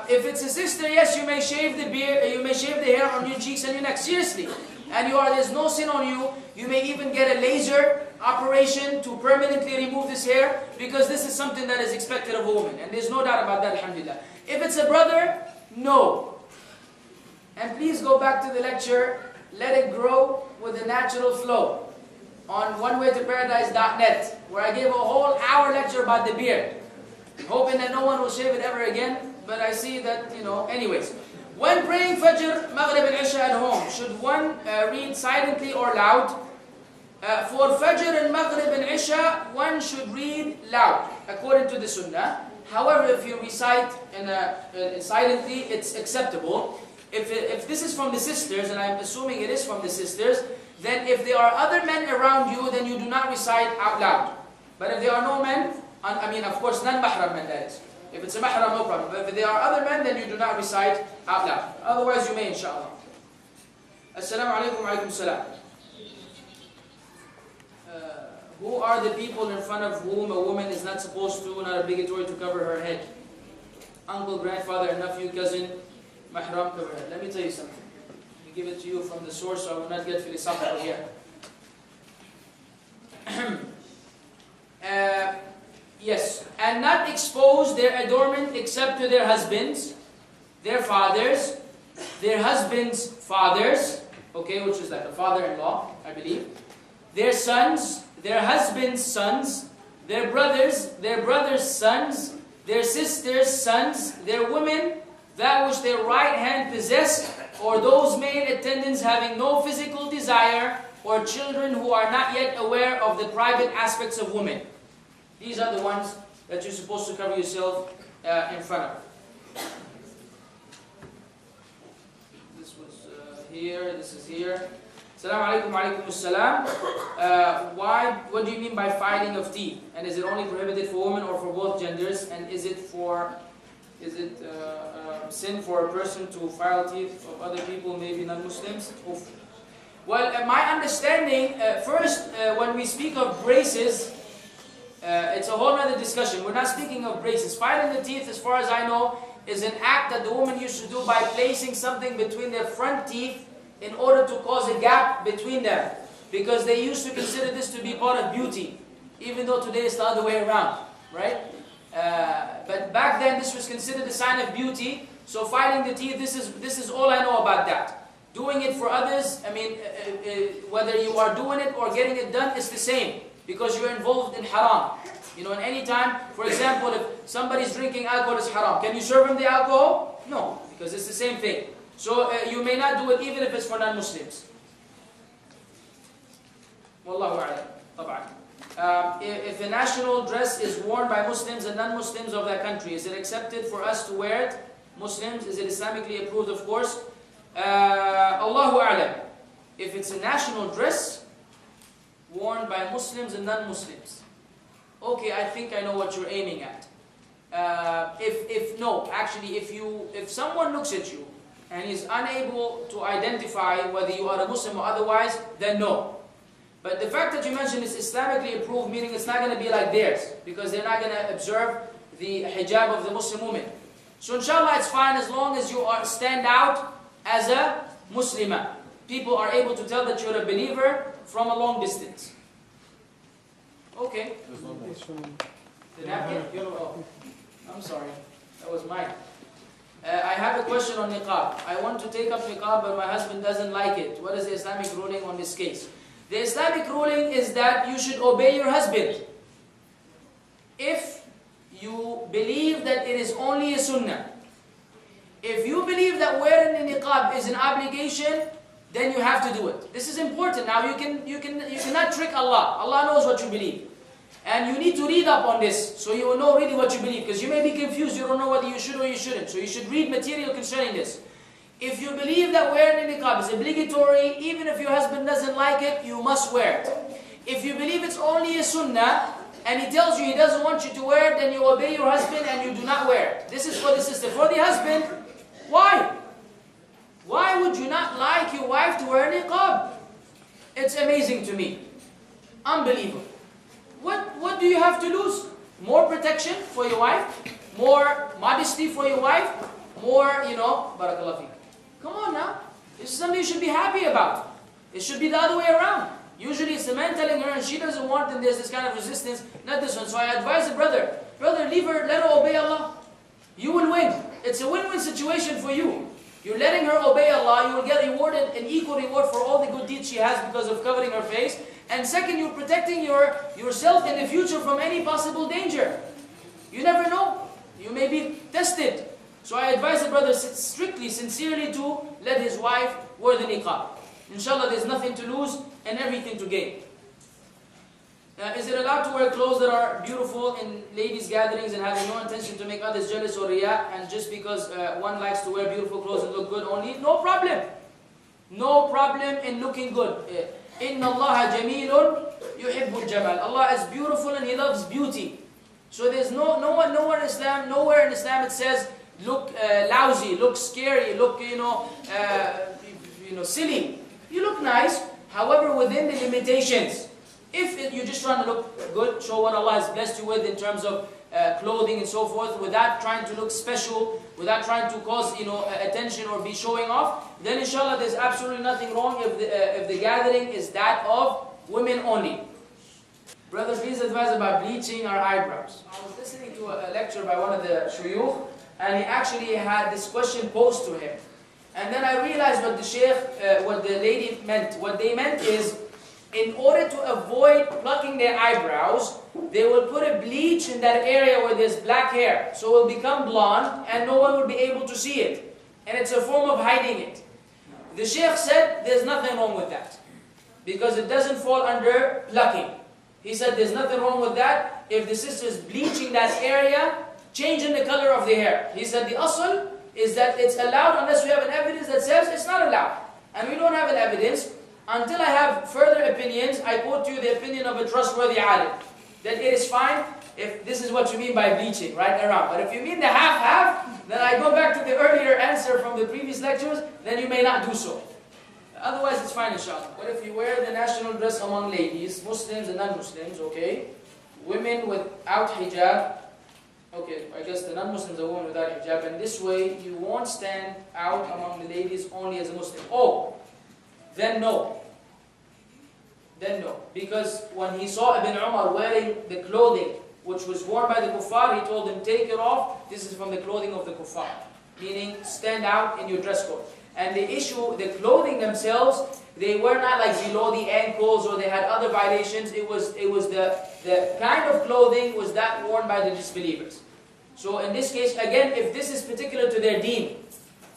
If it's a sister, yes, you may shave the beard, you may shave the hair on your cheeks and your neck, seriously. And there's no sin on you. You may even get a laser operation to permanently remove this hair, because this is something that is expected of a woman. And there's no doubt about that, alhamdulillah. If it's a brother, no. And please go back to the lecture, let it grow with a natural flow on onewaytoparadise.net, where I gave a whole hour lecture about the beard, hoping that no one will shave it ever again, but I see that, anyways. When praying Fajr, Maghrib and Isha at home, should one read silently or loud? For Fajr and Maghrib and Isha, one should read loud, according to the Sunnah. However, if you recite silently, it's acceptable. If this is from the sisters, and I'm assuming it is from the sisters, then if there are other men around you, then you do not recite out loud. But if there are no men, of course, non-mahram men, that is. If it's a mahram, no problem. But if there are other men, then you do not recite out loud. Otherwise, you may, inshallah. Assalamu alaikum wa alaikum salam. Who are the people in front of whom a woman is not supposed to, not obligatory to cover her head? Uncle, grandfather, nephew, cousin, mahram, cover her head. Let me tell you something. Let me give it to you from the source, so I will not get philosophical here. Yes, and not expose their adornment except to their husbands, their fathers, their husbands' fathers, okay, which is like a father-in-law, I believe, their sons, their husbands' sons, their brothers' sons, their sisters' sons, their women, that which their right hand possess, or those male attendants having no physical desire, or children who are not yet aware of the private aspects of women. These are the ones that you're supposed to cover yourself in front of. This was here, this is here. Assalamu alaikum wa alaikum assalam. What do you mean by filing of teeth? And is it only prohibited for women or for both genders? And is it sin for a person to file teeth of other people, maybe non-Muslims? Well, my understanding, first, when we speak of braces, it's a whole other discussion. We're not speaking of braces. Filing the teeth, as far as I know, is an act that the woman used to do by placing something between their front teeth in order to cause a gap between them. Because they used to consider this to be part of beauty, even though today it's the other way around, right? But back then this was considered a sign of beauty. So filing the teeth, this is all I know about that. Doing it for others, whether you are doing it or getting it done, it's the same. Because you're involved in haram. In any time, for example, if somebody's drinking alcohol, it's haram. Can you serve him the alcohol? No, because it's the same thing. So you may not do it even if it's for non-Muslims. Wallahu a'lam. Tab'an. If a national dress is worn by Muslims and non-Muslims of that country, is it accepted for us to wear it? Muslims, is it Islamically approved? Of course. Allahu a'lam. If it's a national dress worn by Muslims and non-Muslims, okay, I think I know what you're aiming at. If someone looks at you and is unable to identify whether you are a Muslim or otherwise, then no. But the fact that you mentioned is Islamically approved, meaning it's not going to be like theirs, because they're not going to observe the hijab of the Muslim woman. So inshallah it's fine as long as you stand out as a Muslimah. People are able to tell that you're a believer from a long distance. Okay. The napkin? Oh, I'm sorry. That was mine. I have a question on niqab. I want to take up niqab, but my husband doesn't like it. What is the Islamic ruling on this case? The Islamic ruling is that you should obey your husband. If you believe that it is only a sunnah. If you believe that wearing the niqab is an obligation, then you have to do it. This is important. Now you cannot trick Allah. Allah knows what you believe. And you need to read up on this, so you will know really what you believe. Because you may be confused, you don't know whether you should or you shouldn't. So you should read material concerning this. If you believe that wearing the niqab is obligatory, even if your husband doesn't like it, you must wear it. If you believe it's only a sunnah, and he tells you he doesn't want you to wear it, then you obey your husband and you do not wear it. This is for the sister. For the husband, why? Why would you not like your wife to wear niqab? It's amazing to me. Unbelievable. What do you have to lose? More protection for your wife? More modesty for your wife? More, barakallah feek. Come on now. This is something you should be happy about. It should be the other way around. Usually it's the man telling her and she doesn't want, and there's this kind of resistance, not this one. So I advise the brother, leave her, let her obey Allah. You will win. It's a win-win situation for you. You're letting her obey Allah, you will get rewarded an equal reward for all the good deeds she has because of covering her face. And second, you're protecting yourself in the future from any possible danger. You never know. You may be tested. So I advise the brother strictly, sincerely to let his wife wear the niqab. Inshallah, there's nothing to lose and everything to gain. Is it allowed to wear clothes that are beautiful in ladies' gatherings and having no intention to make others jealous or riyah, and just because one likes to wear beautiful clothes and look good only? No problem. No problem in looking good. Inna Allah jamilun yuhibbul jamal. Allah is beautiful and He loves beauty. So there's nowhere in Islam it says look lousy, look scary, look silly. You look nice, however within the limitations. If you're just trying to look good, show what Allah has blessed you with in terms of clothing and so forth, without trying to look special, without trying to cause attention or be showing off, then inshallah there's absolutely nothing wrong if the gathering is that of women only. Brother, please advise about bleaching our eyebrows. I was listening to a lecture by one of the shuyukh, and he actually had this question posed to him. And then I realized what the sheikh, what the lady meant. What they meant is, in order to avoid plucking their eyebrows, they will put a bleach in that area where there's black hair. So it will become blonde and no one will be able to see it. And it's a form of hiding it. The sheikh said there's nothing wrong with that, because it doesn't fall under plucking. He said there's nothing wrong with that if the sister is bleaching that area, changing the color of the hair. He said the asl is that it's allowed unless we have an evidence that says it's not allowed. And we don't have an evidence. Until I have further opinions, I quote to you the opinion of a trustworthy alim, that it is fine if this is what you mean by bleaching, right around. But if you mean the half-half, then I go back to the earlier answer from the previous lectures, then you may not do so. Otherwise, it's fine, inshallah. But if you wear the national dress among ladies, Muslims and non-Muslims, okay? Women without hijab, okay, I guess the non-Muslims are women without hijab, and this way you won't stand out among the ladies only as a Muslim. Oh, then no. Then no. Because when he saw Ibn Umar wearing the clothing which was worn by the kuffar, he told him, take it off, this is from the clothing of the kuffar. Meaning, stand out in your dress code. And the issue, the clothing themselves, they were not like below the ankles or they had other violations. It was the kind of clothing was that worn by the disbelievers. So in this case, again, if this is particular to their deen,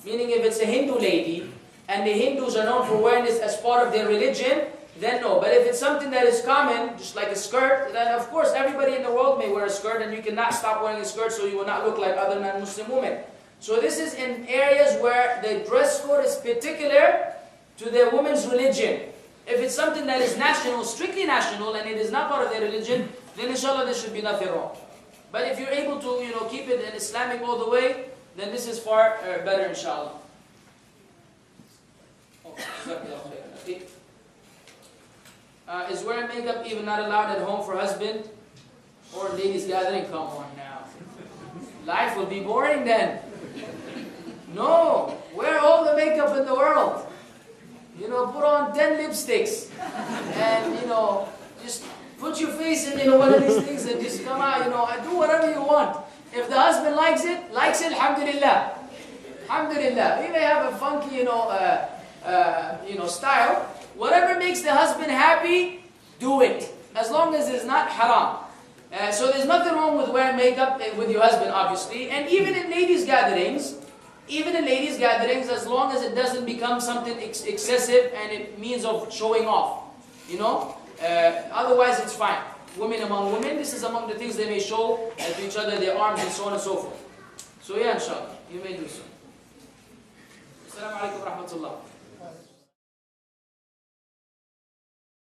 meaning if it's a Hindu lady, and the Hindus are known for wearing this as part of their religion, then no. But if it's something that is common, just like a skirt, then of course everybody in the world may wear a skirt, and you cannot stop wearing a skirt so you will not look like other non-Muslim women. So this is in areas where the dress code is particular to the woman's religion. If it's something that is national, strictly national, and it is not part of their religion, then inshallah there should be nothing wrong. But if you're able to keep it in Islamic all the way, then this is far better, inshallah. Is wearing makeup even not allowed at home for husband or ladies gathering? Come on now. Life will be boring then. No, wear all the makeup in the world. Put on 10 lipsticks and just put your face in one of these things and just come out. Do whatever you want. If the husband likes it, alhamdulillah. Alhamdulillah. We may have a funky, style. Whatever makes the husband happy, do it. As long as it's not haram. So there's nothing wrong with wearing makeup with your husband, obviously. And even in ladies' gatherings, as long as it doesn't become something excessive and it means of showing off. Otherwise it's fine. Women among women, this is among the things they may show to each other, their arms and so on and so forth. So yeah, inshallah, you may do so. Assalamu alaikum wa rahmatullah.